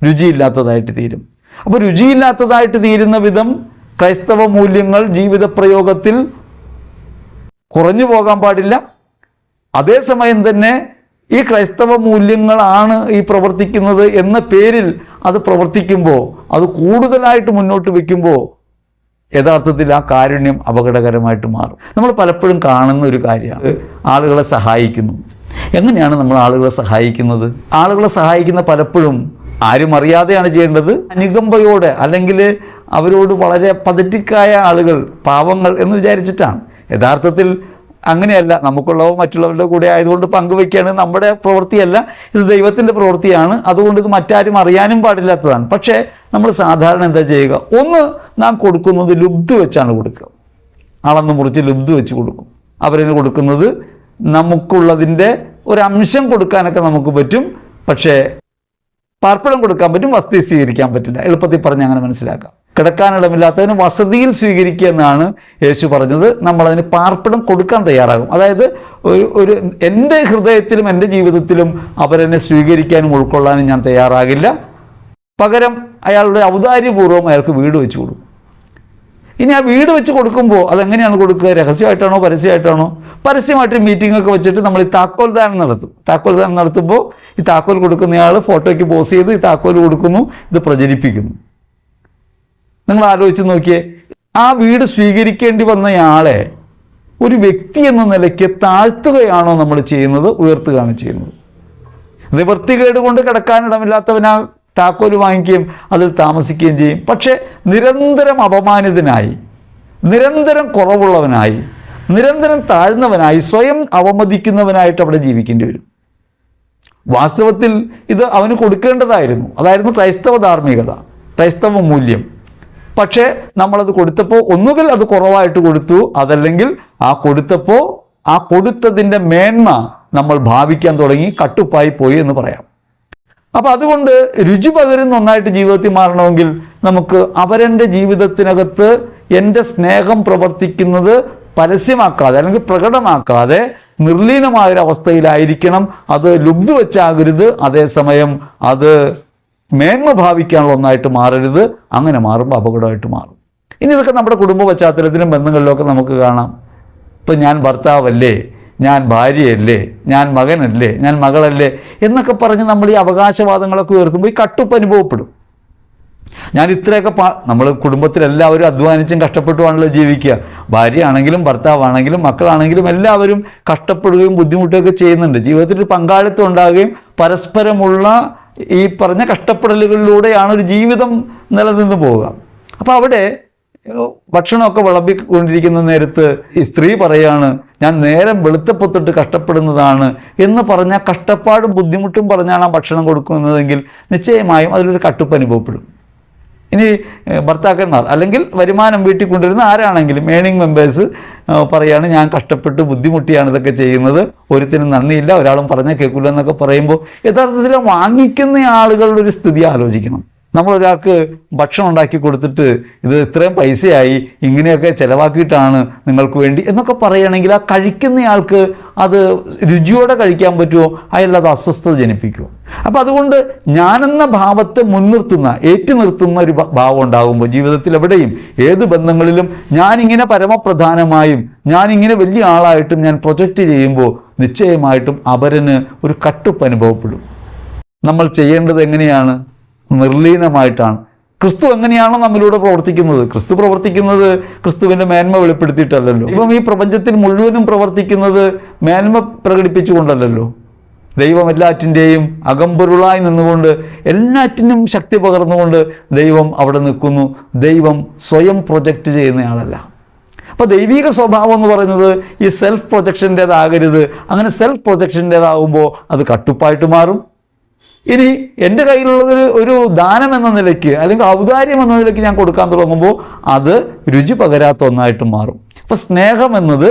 രുചിയില്ലാത്തതായിട്ട് തീരും. അപ്പോൾ രുചിയില്ലാത്തതായിട്ട് തീരുന്ന വിധം ക്രൈസ്തവ മൂല്യങ്ങൾ ജീവിത പ്രയോഗത്തിൽ കുറഞ്ഞു പോകാൻ പാടില്ല. അതേസമയം തന്നെ ഈ ക്രൈസ്തവ മൂല്യങ്ങളാണ് ഈ പ്രവർത്തിക്കുന്നത് എന്ന പേരിൽ അത് പ്രവർത്തിക്കുമ്പോൾ, അത് കൂടുതലായിട്ട് മുന്നോട്ട് വയ്ക്കുമ്പോൾ യഥാർത്ഥത്തിൽ ആ കാരുണ്യം അപകടകരമായിട്ട് മാറും. നമ്മൾ പലപ്പോഴും കാണുന്ന ഒരു കാര്യമാണ് ആളുകളെ സഹായിക്കുന്നു. എങ്ങനെയാണ് നമ്മൾ ആളുകളെ സഹായിക്കുന്നത്? ആളുകളെ സഹായിക്കുന്ന പലപ്പോഴും ആരും അറിയാതെയാണ് ചെയ്യേണ്ടത്. അനുകമ്പയോടെ, അല്ലെങ്കിൽ അവരോട് വളരെ പതറ്റിക്കായ ആളുകൾ, പാവങ്ങൾ എന്ന് വിചാരിച്ചിട്ടാണ്. യഥാർത്ഥത്തിൽ അങ്ങനെയല്ല. നമുക്കുള്ളവ മറ്റുള്ളവരുടെ കൂടെ ആയതുകൊണ്ട് പങ്കുവയ്ക്കുകയാണ്. നമ്മുടെ പ്രവൃത്തിയല്ല, ഇത് ദൈവത്തിൻ്റെ പ്രവൃത്തിയാണ്. അതുകൊണ്ട് ഇത് മറ്റാരും അറിയാനും പാടില്ലാത്തതാണ്. പക്ഷേ നമ്മൾ സാധാരണ എന്താ ചെയ്യുക? ഒന്ന്, നാം കൊടുക്കുന്നത് ലുബ്ധ വെച്ചാണ് കൊടുക്കുക. അളന്ന് മുറിച്ച് ലുബ്ധ വെച്ച് കൊടുക്കും. അവരതിന് കൊടുക്കുന്നത് നമുക്കുള്ളതിൻ്റെ ഒരംശം കൊടുക്കാനൊക്കെ നമുക്ക് പറ്റും. പക്ഷേ പാർപ്പിടം കൊടുക്കാൻ പറ്റും, വസതി സ്വീകരിക്കാൻ പറ്റില്ല. എളുപ്പത്തിൽ പറഞ്ഞ് അങ്ങനെ മനസ്സിലാക്കാം. കിടക്കാനിടമില്ലാത്തതിന് വസതിയിൽ സ്വീകരിക്കുക എന്നാണ് യേശു പറഞ്ഞത്. നമ്മളതിന് പാർപ്പിടം കൊടുക്കാൻ തയ്യാറാകും. അതായത് ഒരു എൻ്റെ ഹൃദയത്തിലും എൻ്റെ ജീവിതത്തിലും അവരെന്നെ സ്വീകരിക്കാനും ഉൾക്കൊള്ളാനും ഞാൻ തയ്യാറാകില്ല. പകരം അയാളുടെ ഔദാര്യപൂർവ്വം അയാൾക്ക് വീട് വെച്ച് കൊടുക്കും. ഇനി ആ വീട് വെച്ച് കൊടുക്കുമ്പോൾ അതെങ്ങനെയാണ് കൊടുക്കുക? രഹസ്യമായിട്ടാണോ പരസ്യമായിട്ടാണോ? പരസ്യമായിട്ട് മീറ്റിംഗ് ഒക്കെ വെച്ചിട്ട് നമ്മൾ ഈ താക്കോൽ ദാനം നടത്തും. താക്കോൽ ദാനം നടത്തുമ്പോൾ ഈ താക്കോൽ കൊടുക്കുന്നയാൾ ഫോട്ടോയ്ക്ക് പോസ് ചെയ്ത് ഈ താക്കോൽ കൊടുക്കുന്നു, ഇത് പ്രചരിപ്പിക്കുന്നു. നിങ്ങൾ ആലോചിച്ച് നോക്കിയേ, ആ വീട് സ്വീകരിക്കേണ്ടി വന്നയാളെ ഒരു വ്യക്തി എന്ന നിലയ്ക്ക് താഴ്ത്തുകയാണോ നമ്മൾ ചെയ്യുന്നത്, ഉയർത്തുകയാണ് ചെയ്യുന്നത്? നിവൃത്തികേട് കൊണ്ട് കിടക്കാനിടമില്ലാത്തവനാ താക്കോൽ വാങ്ങിക്കുകയും അതിൽ താമസിക്കുകയും ചെയ്യും. പക്ഷെ നിരന്തരം അപമാനിതനായി, നിരന്തരം കുറവുള്ളവനായി, നിരന്തരം താഴ്ന്നവനായി, സ്വയം അവമതിക്കുന്നവനായിട്ട് അവിടെ ജീവിക്കേണ്ടി വരും. വാസ്തവത്തിൽ ഇത് അവന് കൊടുക്കേണ്ടതായിരുന്നു. അതായിരുന്നു ക്രൈസ്തവ ധാർമ്മികത, ക്രൈസ്തവ മൂല്യം. പക്ഷേ നമ്മളത് കൊടുത്തപ്പോൾ ഒന്നുകിൽ അത് കുറവായിട്ട് കൊടുത്തു, അതല്ലെങ്കിൽ ആ കൊടുത്തതിൻ്റെ മേന്മ നമ്മൾ ഭാവിക്കാൻ തുടങ്ങി, കട്ടുപ്പായി പോയി എന്ന് പറയാം. അപ്പം അതുകൊണ്ട് രുചി പകരുന്ന ഒന്നായിട്ട് ജീവിതത്തിൽ മാറണമെങ്കിൽ നമുക്ക് അവരെൻ്റെ ജീവിതത്തിനകത്ത് എൻ്റെ സ്നേഹം പ്രവർത്തിക്കുന്നത് പരസ്യമാക്കാതെ അല്ലെങ്കിൽ പ്രകടമാക്കാതെ നിർലീനമായൊരവസ്ഥയിലായിരിക്കണം. അത് ലുബ്ധ വെച്ചാകരുത്, അതേസമയം അത് മേന്മ ഭാവിക്കാനുള്ള ഒന്നായിട്ട് മാറരുത്. അങ്ങനെ മാറുമ്പോൾ അപകടമായിട്ട് മാറും. ഇനി ഇതൊക്കെ നമ്മുടെ കുടുംബ പശ്ചാത്തലത്തിലും ബന്ധങ്ങളിലൊക്കെ നമുക്ക് കാണാം. ഇപ്പം ഞാൻ ഭർത്താവല്ലേ, ഞാൻ ഭാര്യയല്ലേ, ഞാൻ മകനല്ലേ, ഞാൻ മകളല്ലേ എന്നൊക്കെ പറഞ്ഞ് നമ്മൾ ഈ അവകാശവാദങ്ങളൊക്കെ ഉയർത്തുമ്പോൾ ഈ കട്ടുപ്പ് അനുഭവപ്പെടും. ഞാൻ ഇത്രയൊക്കെ നമ്മൾ കുടുംബത്തിലെല്ലാവരും അധ്വാനിച്ചും കഷ്ടപ്പെട്ടുമാണല്ലോ ജീവിക്കുക. ഭാര്യയാണെങ്കിലും ഭർത്താവാണെങ്കിലും മക്കളാണെങ്കിലും എല്ലാവരും കഷ്ടപ്പെടുകയും ബുദ്ധിമുട്ടുകയൊക്കെ ചെയ്യുന്നുണ്ട്. ജീവിതത്തിൽ ഒരു പങ്കാളിത്തം ഉണ്ടാകുകയും പരസ്പരമുള്ള ഈ പറഞ്ഞ കഷ്ടപ്പെടലുകളിലൂടെയാണ് ഒരു ജീവിതം നിലനിന്ന് പോവുക. അപ്പോൾ അവിടെ ഭക്ഷണമൊക്കെ വിളമ്പിക്കൊണ്ടിരിക്കുന്ന നേരത്ത് ഈ സ്ത്രീ പറയാണ്, ഞാൻ നേരം വെളുത്തപ്പൊത്തിട്ട് കഷ്ടപ്പെടുന്നതാണ് എന്ന് പറഞ്ഞാൽ കഷ്ടപ്പാടും ബുദ്ധിമുട്ടും പറഞ്ഞാണ് ആ ഭക്ഷണം കൊടുക്കുന്നതെങ്കിൽ നിശ്ചയമായും അതിലൊരു കട്ടുപ്പ് അനുഭവപ്പെടും. ഇനി ഭർത്താക്കന്മാർ അല്ലെങ്കിൽ വരുമാനം വീട്ടിൽ കൊണ്ടുവരുന്ന ആരാണെങ്കിലും ഏണിംഗ് മെമ്പേഴ്സ് പറയാണ്, ഞാൻ കഷ്ടപ്പെട്ട് ബുദ്ധിമുട്ടിയാണ് ഇതൊക്കെ ചെയ്യുന്നത്, ഒരുത്തിനും നന്ദിയില്ല, ഒരാളും പറഞ്ഞാൽ കേൾക്കില്ല എന്നൊക്കെ പറയുമ്പോൾ യഥാർത്ഥത്തിൽ വാങ്ങിക്കുന്ന ആളുകളുടെ ഒരു സ്ഥിതി ആലോചിക്കണം. നമ്മളൊരാൾക്ക് ഭക്ഷണം ഉണ്ടാക്കി കൊടുത്തിട്ട് ഇത് ഇത്രയും പൈസയായി, ഇങ്ങനെയൊക്കെ ചിലവാക്കിയിട്ടാണ് നിങ്ങൾക്ക് വേണ്ടി എന്നൊക്കെ പറയുകയാണെങ്കിൽ ആ കഴിക്കുന്നയാൾക്ക് അത് രുചിയോടെ കഴിക്കാൻ പറ്റുമോ? അയാളത് അസ്വസ്ഥത ജനിപ്പിക്കുമോ? അപ്പം അതുകൊണ്ട് ഞാനെന്ന ഭാവത്തെ മുൻനിർത്തുന്ന ഏറ്റു നിർത്തുന്ന ഒരു ഭാവം ഉണ്ടാകുമ്പോൾ ജീവിതത്തിൽ എവിടെയും ഏത് ബന്ധങ്ങളിലും ഞാനിങ്ങനെ പരമപ്രധാനമായും ഞാനിങ്ങനെ വലിയ ആളായിട്ടും ഞാൻ പ്രൊജക്റ്റ് ചെയ്യുമ്പോൾ നിശ്ചയമായിട്ടും അവരന് ഒരു കട്ടുപ്പ് അനുഭവപ്പെടും. നമ്മൾ ചെയ്യേണ്ടത് എങ്ങനെയാണ്? നിർലീനമായിട്ടാണ്. ക്രിസ്തു എങ്ങനെയാണോ നമ്മിലൂടെ പ്രവർത്തിക്കുന്നത്? ക്രിസ്തു പ്രവർത്തിക്കുന്നത് ക്രിസ്തുവിൻ്റെ മേന്മ വെളിപ്പെടുത്തിയിട്ടല്ലല്ലോ. ഇപ്പം ഈ പ്രപഞ്ചത്തിൽ മുഴുവനും പ്രവർത്തിക്കുന്നത് മേന്മ പ്രകടിപ്പിച്ചുകൊണ്ടല്ലല്ലോ. ദൈവം എല്ലാറ്റിൻ്റെയും അകമ്പൊരുളായി നിന്നുകൊണ്ട് എല്ലാറ്റിനും ശക്തി പകർന്നുകൊണ്ട് ദൈവം അവിടെ നിൽക്കുന്നു. ദൈവം സ്വയം പ്രൊജക്റ്റ് ചെയ്യുന്നയാളല്ല. അപ്പോൾ ദൈവിക സ്വഭാവം എന്ന് പറയുന്നത് ഈ സെൽഫ് പ്രൊജക്ഷൻ്റേതാകരുത്. അങ്ങനെ സെൽഫ് പ്രൊജക്ഷൻ്റേതാകുമ്പോൾ അത് കട്ടുപ്പായിട്ട് മാറും. ഇനി എൻ്റെ കയ്യിലുള്ളത് ഒരു ദാനം എന്ന നിലയ്ക്ക് അല്ലെങ്കിൽ ഔദാര്യം എന്ന നിലയ്ക്ക് ഞാൻ കൊടുക്കാൻ തുടങ്ങുമ്പോൾ അത് രുചി പകരാത്ത ഒന്നായിട്ട് മാറും. അപ്പോൾ സ്നേഹം എന്നത്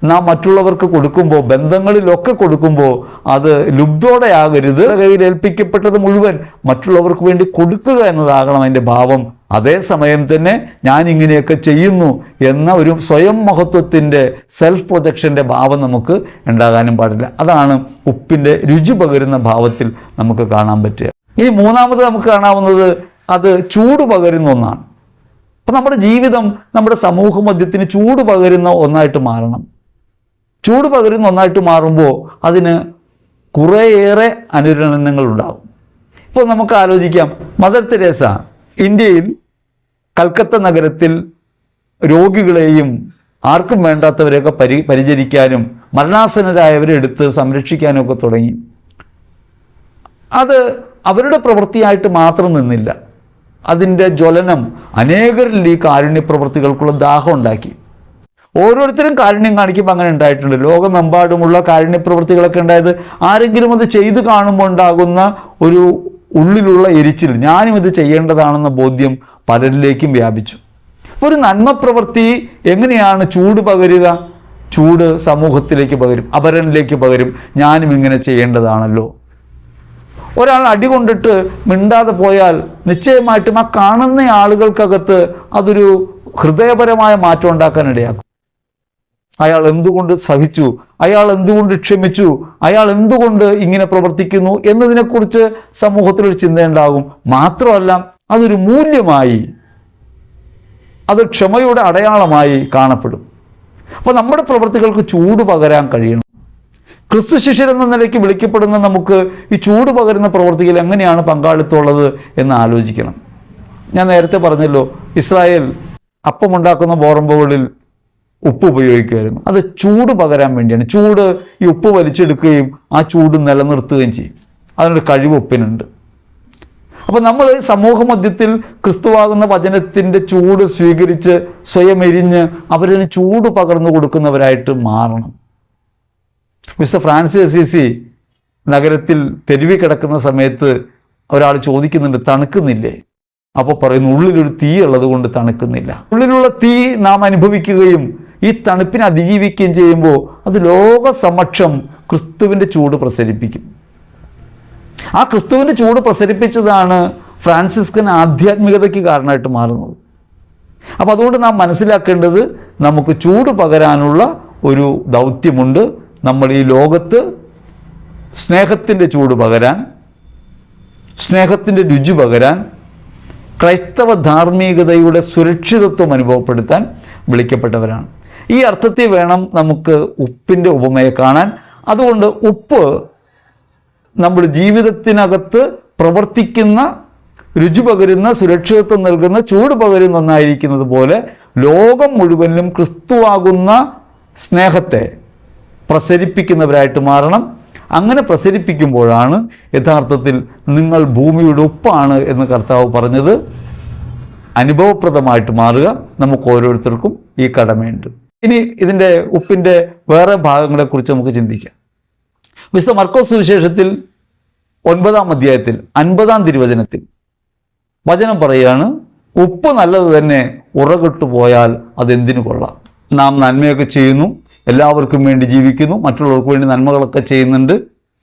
നാം മറ്റുള്ളവർക്ക് കൊടുക്കുമ്പോൾ, ബന്ധങ്ങളിലൊക്കെ കൊടുക്കുമ്പോൾ അത് ലുബ്ധോടെ ആകരുത്. കയ്യിൽ ഏൽപ്പിക്കപ്പെട്ടത് മുഴുവൻ മറ്റുള്ളവർക്ക് വേണ്ടി കൊടുക്കുക എന്നതാകണം അതിൻ്റെ ഭാവം. അതേസമയം തന്നെ ഞാൻ ഇങ്ങനെയൊക്കെ ചെയ്യുന്നു എന്ന ഒരു സ്വയം മഹത്വത്തിൻ്റെ സെൽഫ് പ്രൊജക്ഷൻ്റെ ഭാവം നമുക്ക് ഉണ്ടാകാനും പാടില്ല. അതാണ് ഉപ്പിൻ്റെ രുചി പകരുന്ന ഭാവത്തിൽ നമുക്ക് കാണാൻ പറ്റുക. ഇനി മൂന്നാമത് നമുക്ക് കാണാവുന്നത് അത് ചൂട് പകരുന്ന ഒന്നാണ്. അപ്പം നമ്മുടെ ജീവിതം നമ്മുടെ സമൂഹ മധ്യത്തിന് ചൂട് പകരുന്ന ഒന്നായിട്ട് മാറണം. ചൂട് പകരുന്ന ഒന്നായിട്ട് മാറുമ്പോൾ അതിന് കുറേയേറെ അനുരണനങ്ങളുണ്ടാകും. ഇപ്പോൾ നമുക്ക് ആലോചിക്കാം, മദർ തെരേസ ഇന്ത്യയിൽ കൽക്കത്ത നഗരത്തിൽ രോഗികളെയും ആർക്കും വേണ്ടാത്തവരെയൊക്കെ പരിചരിക്കാനും മരണാസന്നരായവരെ എടുത്ത് സംരക്ഷിക്കാനും ഒക്കെ തുടങ്ങി. അത് അവരുടെ പ്രവൃത്തിയായിട്ട് മാത്രം നിന്നില്ല. അതിൻ്റെ ജ്വലനം അനേകരിൽ ഈ കാരുണ്യ പ്രവൃത്തികൾക്കുള്ള ദാഹം ഉണ്ടാക്കി. ഓരോരുത്തരും കാരുണ്യം കാണിക്കുമ്പോൾ അങ്ങനെ ഉണ്ടായിട്ടുണ്ട്. ലോകമെമ്പാടുമുള്ള കാരുണ്യ പ്രവൃത്തികളൊക്കെ ഉണ്ടായത് ആരെങ്കിലും അത് ചെയ്തു കാണുമ്പോൾ ഉണ്ടാകുന്ന ഒരു ഉള്ളിലുള്ള എരിച്ചിൽ, ഞാനും ഇത് ചെയ്യേണ്ടതാണെന്ന ബോധ്യം പലരിലേക്കും വ്യാപിച്ചു. അപ്പോൾ ഒരു നന്മ പ്രവൃത്തി എങ്ങനെയാണ് ചൂട് പകരുക? ചൂട് സമൂഹത്തിലേക്ക് പകരും, അപരനിലേക്ക് പകരും. ഞാനും ഇങ്ങനെ ചെയ്യേണ്ടതാണല്ലോ. ഒരാൾ അടി കൊണ്ടിട്ട് മിണ്ടാതെ പോയാൽ നിശ്ചയമായിട്ടും ആ കാണുന്ന ആളുകൾക്കകത്ത് അതൊരു ഹൃദയപരമായ മാറ്റം ഉണ്ടാക്കാനിടയാക്കും. അയാൾ എന്തുകൊണ്ട് സഹിച്ചു, അയാൾ എന്തുകൊണ്ട് ക്ഷമിച്ചു, അയാൾ എന്തുകൊണ്ട് ഇങ്ങനെ പ്രവർത്തിക്കുന്നു എന്നതിനെക്കുറിച്ച് സമൂഹത്തിലൊരു ചിന്തയുണ്ടാകും. മാത്രമല്ല അതൊരു മൂല്യമായി, അത് ക്ഷമയുടെ അടയാളമായി കാണപ്പെടും. അപ്പോൾ നമ്മുടെ പ്രവൃത്തികൾക്ക് ചൂട് പകരാൻ കഴിയണം. ക്രിസ്തു ശിഷ്യരെന്ന നിലയ്ക്ക് വിളിക്കപ്പെടുന്ന നമുക്ക് ഈ ചൂട് പകരുന്ന പ്രവൃത്തിയിൽ എങ്ങനെയാണ് പങ്കാളിത്തമുള്ളത് എന്ന് ആലോചിക്കണം. ഞാൻ നേരത്തെ പറഞ്ഞല്ലോ, ഇസ്രായേൽ അപ്പമുണ്ടാക്കുന്ന ബോറമ്പുകളിൽ ഉപ്പ് ഉപയോഗിക്കുമായിരുന്നു. അത് ചൂട് പകരാൻ വേണ്ടിയാണ്. ചൂട് ഈ ഉപ്പ് വലിച്ചെടുക്കുകയും ആ ചൂട് നിലനിർത്തുകയും ചെയ്യും. അതിനൊരു കഴിവ് ഉപ്പിനുണ്ട്. അപ്പോൾ നമ്മൾ സമൂഹ മധ്യത്തിൽ ക്രിസ്തുവാകുന്ന വചനത്തിൻ്റെ ചൂട് സ്വീകരിച്ച് സ്വയം എരിഞ്ഞ് അവരിന് ചൂട് പകർന്നു കൊടുക്കുന്നവരായിട്ട് മാറണം. മിസ്റ്റർ ഫ്രാൻസിസ് അസീസി നഗരത്തിൽ തെരുവിൽ കിടക്കുന്ന സമയത്ത് ഒരാൾ ചോദിക്കുന്നുണ്ട്, തണുക്കുന്നില്ലേ? അപ്പോൾ പറയുന്നു, ഉള്ളിലൊരു തീ ഉള്ളത് കൊണ്ട് തണുക്കുന്നില്ല. ഉള്ളിലുള്ള തീ നാം അനുഭവിക്കുകയും ഈ തണുപ്പിനെ അതിജീവിക്കുകയും ചെയ്യുമ്പോൾ അത് ലോക സമക്ഷം ക്രിസ്തുവിൻ്റെ ചൂട് പ്രസരിപ്പിക്കും. ആ ക്രിസ്തുവിൻ്റെ ചൂട് പ്രസരിപ്പിച്ചതാണ് ഫ്രാൻസിസ്കൻ ആധ്യാത്മികതയ്ക്ക് കാരണമായിട്ട് മാറുന്നത്. അപ്പോൾ അതുകൊണ്ട് നാം മനസ്സിലാക്കേണ്ടത്, നമുക്ക് ചൂട് പകരാനുള്ള ഒരു ദൗത്യമുണ്ട്. നമ്മൾ ഈ ലോകത്ത് സ്നേഹത്തിൻ്റെ ചൂട് പകരാൻ, സ്നേഹത്തിൻ്റെ രുചി പകരാൻ, ക്രൈസ്തവ ധാർമ്മികതയുടെ സുരക്ഷിതത്വം അനുഭവപ്പെടുത്താൻ വിളിക്കപ്പെട്ടവരാണ്. ഈ അർത്ഥത്തിൽ വേണം നമുക്ക് ഉപ്പിൻ്റെ ഉപമയെ കാണാൻ. അതുകൊണ്ട് ഉപ്പ് നമ്മുടെ ജീവിതത്തിനകത്ത് പ്രവർത്തിക്കുന്ന, രുചി പകരുന്ന, സുരക്ഷിതത്വം നൽകുന്ന, ചൂട് പകരുന്ന ഒന്നായിരിക്കുന്നത് പോലെ ലോകം മുഴുവനിലും ക്രിസ്തുവാകുന്ന സ്നേഹത്തെ പ്രസരിപ്പിക്കുന്നവരായിട്ട് മാറണം. അങ്ങനെ പ്രസരിപ്പിക്കുമ്പോഴാണ് യഥാർത്ഥത്തിൽ നിങ്ങൾ ഭൂമിയുടെ ഉപ്പാണ് എന്ന് കർത്താവ് പറഞ്ഞത് അനുഭവപ്രദമായിട്ട് മാറുക. നമുക്ക് ഓരോരുത്തർക്കും ഈ കടമയുണ്ട്. ഇനി ഇതിൻ്റെ ഉപ്പിൻ്റെ വേറെ ഭാഗങ്ങളെക്കുറിച്ച് നമുക്ക് ചിന്തിക്കാം. വിശുദ്ധ മർക്കോസ് സുവിശേഷത്തിൽ 9-ാം അധ്യായത്തിൽ 50-ാം തിരുവചനത്തിൽ വചനം പറയുകയാണ്, ഉപ്പ് നല്ലത് തന്നെ, ഉറകെട്ടു പോയാൽ അതെന്തിനു കൊള്ളാം. നാം നന്മയൊക്കെ ചെയ്യുന്നു, എല്ലാവർക്കും വേണ്ടി ജീവിക്കുന്നു, മറ്റുള്ളവർക്ക് വേണ്ടി നന്മകളൊക്കെ ചെയ്യുന്നുണ്ട്,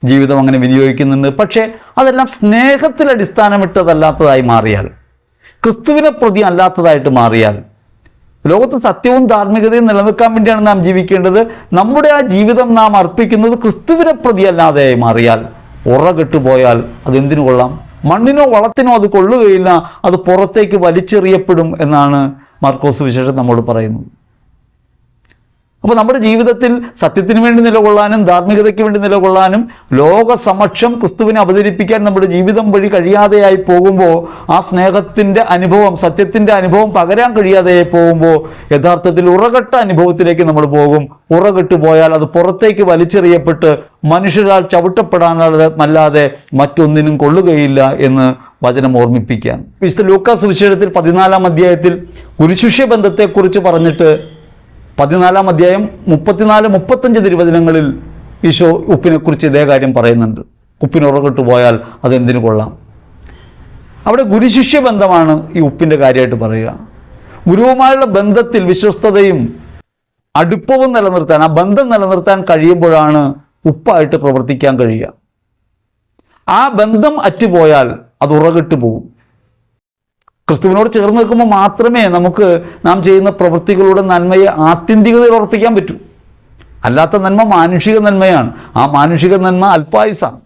ജീവിതം അങ്ങനെ വിനിയോഗിക്കുന്നുണ്ട്. പക്ഷേ അതെല്ലാം സ്നേഹത്തിൽ അടിസ്ഥാനമിട്ടതല്ലാത്തതായി മാറിയാൽ, ക്രിസ്തുവിനെ പ്രതി അല്ലാത്തതായിട്ട് മാറിയാൽ, ലോകത്തിൽ സത്യവും ധാർമ്മികതയും നിലനിൽക്കാൻ വേണ്ടിയാണ് നാം ജീവിക്കേണ്ടത്, നമ്മുടെ ആ ജീവിതം നാം അർപ്പിക്കുന്നത് ക്രിസ്തുവിനെ പ്രതി അല്ലാതെയായി മാറിയാൽ, ഉറകെട്ടുപോയാൽ അതെന്തിനു കൊള്ളാം? മണ്ണിനോ വളത്തിനോ അത് കൊള്ളുകയില്ല, അത് പുറത്തേക്ക് വലിച്ചെറിയപ്പെടും എന്നാണ് മാർക്കോസ് സുവിശേഷം നമ്മോട് പറയുന്നത്. അപ്പോൾ നമ്മുടെ ജീവിതത്തിൽ സത്യത്തിന് വേണ്ടി നിലകൊള്ളാനും ധാർമ്മികതയ്ക്ക് വേണ്ടി നിലകൊള്ളാനും ലോക സമക്ഷം ക്രിസ്തുവിനെ അവതരിപ്പിക്കാൻ നമ്മുടെ ജീവിതം വഴി കഴിയാതെയായി പോകുമ്പോൾ, ആ സ്നേഹത്തിൻ്റെ അനുഭവം, സത്യത്തിൻ്റെ അനുഭവം പകരാൻ കഴിയാതെയായി പോകുമ്പോൾ യഥാർത്ഥത്തിൽ ഉറകെട്ട അനുഭവത്തിലേക്ക് നമ്മൾ പോകും. ഉറകെട്ടു പോയാൽ അത് പുറത്തേക്ക് വലിച്ചെറിയപ്പെട്ട് മനുഷ്യരാൽ ചവിട്ടപ്പെടാനല്ലാതെ മറ്റൊന്നിനും കൊള്ളുകയില്ല എന്ന് വചനം ഓർമ്മിപ്പിക്കാൻ. വിശുദ്ധ ലൂക്കാ സുവിശേഷത്തിൽ 14-ാം അധ്യായത്തിൽ ഗുരുശിഷ്യ ബന്ധത്തെക്കുറിച്ച് പറഞ്ഞിട്ട് 14-ാം അധ്യായം 34-35 തിരുവചനങ്ങളിൽ ഈശോ ഉപ്പിനെക്കുറിച്ച് ഇതേ കാര്യം പറയുന്നുണ്ട്. ഉപ്പിന് ഉറകെട്ടു പോയാൽ അതെന്തിനു കൊള്ളാം. അവിടെ ഗുരുശിഷ്യ ബന്ധമാണ് ഈ ഉപ്പിൻ്റെ കാര്യമായിട്ട് പറയുക. ഗുരുവുമായുള്ള ബന്ധത്തിൽ വിശ്വസ്തതയും അടുപ്പവും നിലനിർത്താൻ, ആ ബന്ധം നിലനിർത്താൻ കഴിയുമ്പോഴാണ് ഉപ്പായിട്ട് പ്രവർത്തിക്കാൻ കഴിയുക. ആ ബന്ധം അറ്റുപോയാൽ അത് ഉറകെട്ടു പോകും. ക്രിസ്തുവിനോട് ചേർന്ന് നിൽക്കുമ്പോൾ മാത്രമേ നമുക്ക് നാം ചെയ്യുന്ന പ്രവൃത്തികളുടെ നന്മയെ ആത്യന്തികതയിൽ ഉറപ്പിക്കാൻ പറ്റൂ. അല്ലാത്ത നന്മ മാനുഷിക നന്മയാണ്. ആ മാനുഷിക നന്മ അല്പായുസാണ്.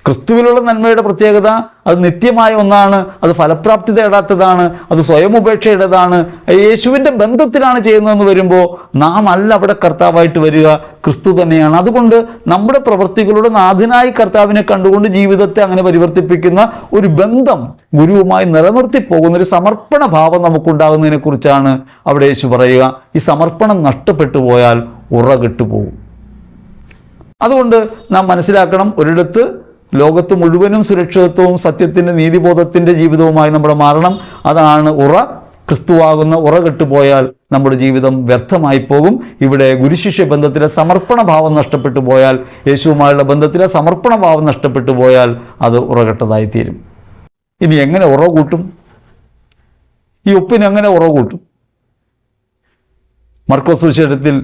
ക്രിസ്തുവിലുള്ള നന്മയുടെ പ്രത്യേകത അത് നിത്യമായ ഒന്നാണ്, അത് ഫലപ്രാപ്തി തേടാത്തതാണ്, അത് സ്വയം ഉപേക്ഷയുടേതാണ്. യേശുവിൻ്റെ ബന്ധത്തിലാണ് ചെയ്യുന്നതെന്ന് വരുമ്പോൾ നാം അല്ല അവിടെ കർത്താവായിട്ട് വരിക, ക്രിസ്തു തന്നെയാണ്. അതുകൊണ്ട് നമ്മുടെ പ്രവൃത്തികളുടെ നാഥനായി കർത്താവിനെ കണ്ടുകൊണ്ട് ജീവിതത്തെ അങ്ങനെ പരിവർത്തിപ്പിക്കുന്ന ഒരു ബന്ധം ഗുരുവുമായി നിലനിർത്തി പോകുന്ന ഒരു സമർപ്പണ ഭാവം നമുക്കുണ്ടാകുന്നതിനെ കുറിച്ചാണ് അവിടെ യേശു പറയുക. ഈ സമർപ്പണം നഷ്ടപ്പെട്ടു പോയാൽ ഉറകെട്ടു പോകും. അതുകൊണ്ട് നാം മനസ്സിലാക്കണം, ഒരിടത്ത് ലോകത്ത് മുഴുവനും സുരക്ഷിതത്വവും സത്യത്തിൻ്റെ നീതിബോധത്തിൻ്റെ ജീവിതവുമായി നമ്മൾ മാറണം. അതാണ് ഉറ. ക്രിസ്തുവാകുന്ന ഉറ കെട്ടുപോയാൽ നമ്മുടെ ജീവിതം വ്യർത്ഥമായി പോകും. ഇവിടെ ഗുരുശിഷ്യ ബന്ധത്തിലെ സമർപ്പണ ഭാവം നഷ്ടപ്പെട്ടു പോയാൽ, യേശുവുമായുള്ള ബന്ധത്തിലെ സമർപ്പണ ഭാവം നഷ്ടപ്പെട്ടു പോയാൽ അത് ഉറകെട്ടതായിത്തീരും. ഇനി എങ്ങനെ ഉറ കൂട്ടും? ഈ ഉപ്പിന് എങ്ങനെ ഉറ കൂട്ടും? മർക്കോസ് സുവിശേഷത്തിൽ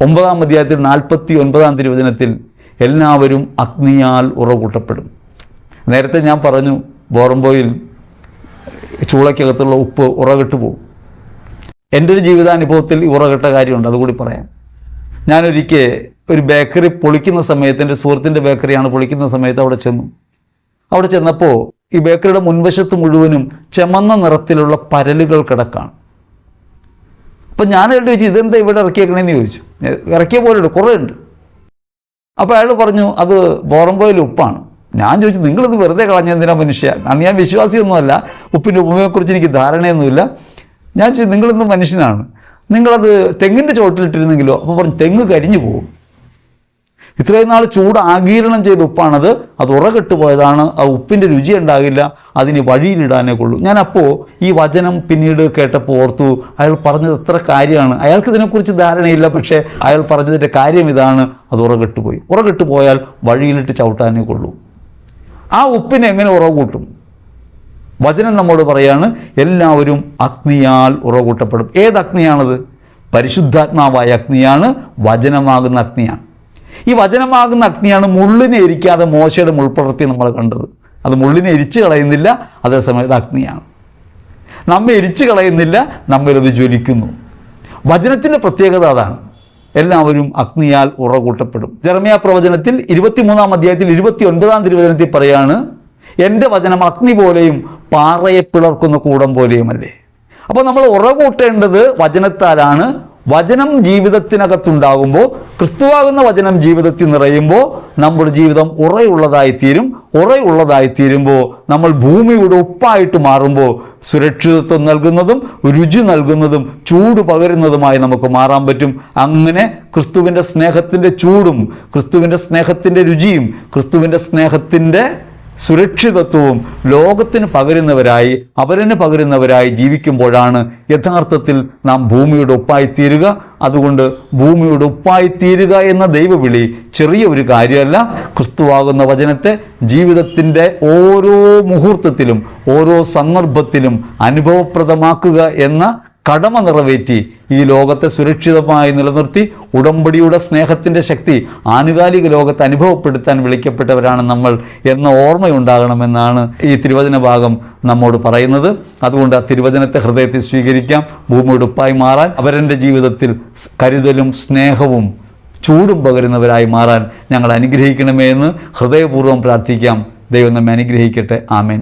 9-ാം അധ്യായത്തിൽ 49-ാം തിരുവചനത്തിൽ എല്ലാവരും അഗ്നിയാൽ ഉറകൂട്ടപ്പെടും. നേരത്തെ ഞാൻ പറഞ്ഞു, ബോറംബോയിൽ ചൂളയ്ക്കകത്തുള്ള ഉപ്പ് ഉറകെട്ടു പോകും. എൻ്റെ ഒരു ജീവിതാനുഭവത്തിൽ ഉറകെട്ട കാര്യമുണ്ട്, അതുകൂടി പറയാം. ഞാനൊരിക്കൽ ഒരു ബേക്കറി പൊളിക്കുന്ന സമയത്ത്, എൻ്റെ സുഹൃത്തിൻ്റെ ബേക്കറിയാണ് പൊളിക്കുന്ന സമയത്ത് അവിടെ ചെന്നപ്പോൾ ഈ ബേക്കറിയുടെ മുൻവശത്ത് മുഴുവനും ചുമന്ന നിറത്തിലുള്ള പരലുകൾ കിടക്കാണ്. അപ്പം ഞാൻ ചോദിച്ചു, ഇതെന്താ ഇവിടെ ഇറക്കിയേക്കണേന്ന് ചോദിച്ചു. ഇറക്കിയ പോലെ കുറേ ഉണ്ട്. അപ്പോൾ അയാൾ പറഞ്ഞു, അത് ബോറംബോയിൽ ഉപ്പാണ്. ഞാൻ ചോദിച്ചു, നിങ്ങളിത് വെറുതെ കളഞ്ഞെന്തിനാ മനുഷ്യ? അന്ന് ഞാൻ വിശ്വാസിയൊന്നുമല്ല, ഉപ്പിൻ്റെ ഉപമയെക്കുറിച്ച് എനിക്ക് ധാരണയൊന്നുമില്ല. ഞാൻ ചോദിച്ചു, നിങ്ങളിന്ന് മനുഷ്യനാണ്, നിങ്ങളത് തെങ്ങിൻ്റെ ചുവട്ടിലിട്ടിരുന്നെങ്കിലോ? അപ്പോൾ പറഞ്ഞു, തെങ്ങ് കരിഞ്ഞു പോകും. ഇത്രയും നാൾ ചൂട് ആഗീരണം ചെയ്ത ഉപ്പാണത്, അത് ഉറകെട്ടു പോയതാണ്, ആ ഉപ്പിൻ്റെ രുചി ഉണ്ടാകില്ല, അതിന് വഴിയിലിടാനേ കൊള്ളൂ. ഞാനപ്പോൾ ഈ വചനം പിന്നീട് കേട്ടപ്പോൾ ഓർത്തു, അയാൾ പറഞ്ഞത് എത്ര കാര്യമാണ്. അയാൾക്ക് ഇതിനെക്കുറിച്ച് ധാരണയില്ല, പക്ഷേ അയാൾ പറഞ്ഞതിൻ്റെ കാര്യം ഇതാണ്, അത് ഉറകെട്ടുപോയി. ഉറകെട്ടു പോയാൽ വഴിയിലിട്ട് ചവിട്ടാനേ കൊള്ളൂ. ആ ഉപ്പിനെ എങ്ങനെ ഉറ കൂട്ടും? വചനം നമ്മോട് പറയാണ്, എല്ലാവരും അഗ്നിയാൽ ഉറകൂട്ടപ്പെടും. ഏത് അഗ്നിയാണത്? പരിശുദ്ധാത്മാവായ അഗ്നിയാണ്, വചനമാകുന്ന അഗ്നിയാണ്. ഈ വചനമാകുന്ന അഗ്നിയാണ് മുള്ളിനെ എരിക്കാതെ മോശയുടെ മുൾപ്പടർത്തി നമ്മൾ കണ്ടത്. അത് മുള്ളിനെ എരിച്ചു കളയുന്നില്ല, അതേസമയത്ത് അഗ്നിയാണ്. നമ്മെ എരിച്ചു കളയുന്നില്ല, നമ്മളിത് ജ്വലിക്കുന്നു. വചനത്തിൻ്റെ പ്രത്യേകത അതാണ്. എല്ലാവരും അഗ്നിയാൽ ഉറകൂട്ടപ്പെടും. ജെറമ്യാ പ്രവചനത്തിൽ 23-ാം അധ്യായത്തിൽ 29-ാം തിരുവചനത്തിൽ പറയാണ്, എൻ്റെ വചനം അഗ്നി പോലെയും പാറയെ പിളർക്കുന്ന കൂടം പോലെയുമല്ലേ. അപ്പോൾ നമ്മൾ ഉറകൂട്ടേണ്ടത് വചനത്താലാണ്. വചനം ജീവിതത്തിനകത്തുണ്ടാകുമ്പോൾ, ക്രിസ്തുവാകുന്ന വചനം ജീവിതത്തിൽ നിറയുമ്പോൾ നമ്മുടെ ജീവിതം ഉറയുള്ളതായിത്തീരും. ഉറയുള്ളതായിത്തീരുമ്പോൾ നമ്മൾ ഭൂമിയുടെ ഉപ്പായിട്ട് മാറുമ്പോൾ സുരക്ഷിതത്വം നൽകുന്നതും രുചി നൽകുന്നതും ചൂട് പകരുന്നതുമായി നമുക്ക് മാറാൻ പറ്റും. അങ്ങനെ ക്രിസ്തുവിൻ്റെ സ്നേഹത്തിൻ്റെ ചൂടും ക്രിസ്തുവിൻ്റെ സ്നേഹത്തിൻ്റെ രുചിയും ക്രിസ്തുവിൻ്റെ സ്നേഹത്തിൻ്റെ സുരക്ഷിതത്വവും ലോകത്തിന് പകരുന്നവരായി, അവരന് പകരുന്നവരായി ജീവിക്കുമ്പോഴാണ് യഥാർത്ഥത്തിൽ നാം ഭൂമിയുടെ ഉപ്പായിത്തീരുക. അതുകൊണ്ട് ഭൂമിയുടെ ഉപ്പായിത്തീരുക എന്ന ദൈവവിളി ചെറിയ ഒരു കാര്യമല്ല. ക്രിസ്തുവാകുന്ന വചനത്തെ ജീവിതത്തിൻ്റെ ഓരോ മുഹൂർത്തത്തിലും ഓരോ സന്ദർഭത്തിലും അനുഭവപ്രദമാക്കുക എന്ന കടമ നിറവേറ്റി ഈ ലോകത്തെ സുരക്ഷിതമായി നിലനിർത്തി ഉടമ്പടിയുടെ സ്നേഹത്തിൻ്റെ ശക്തി ആനുകാലിക ലോകത്ത് അനുഭവപ്പെടുത്താൻ വിളിക്കപ്പെട്ടവരാണ് നമ്മൾ എന്ന ഓർമ്മയുണ്ടാകണമെന്നാണ് ഈ തിരുവചന ഭാഗം നമ്മോട് പറയുന്നത്. അതുകൊണ്ട് ആ തിരുവചനത്തെ ഹൃദയത്തിൽ സ്വീകരിക്കാം. ഭൂമിയുടെ ഉപ്പായി മാറാൻ, അവരുടെ ജീവിതത്തിൽ കരുതലും സ്നേഹവും ചൂടും പകരുന്നവരായി മാറാൻ ഞങ്ങൾ അനുഗ്രഹിക്കണമേ എന്ന് ഹൃദയപൂർവ്വം പ്രാർത്ഥിക്കാം. ദൈവം നമ്മെ അനുഗ്രഹിക്കട്ടെ. ആമേൻ.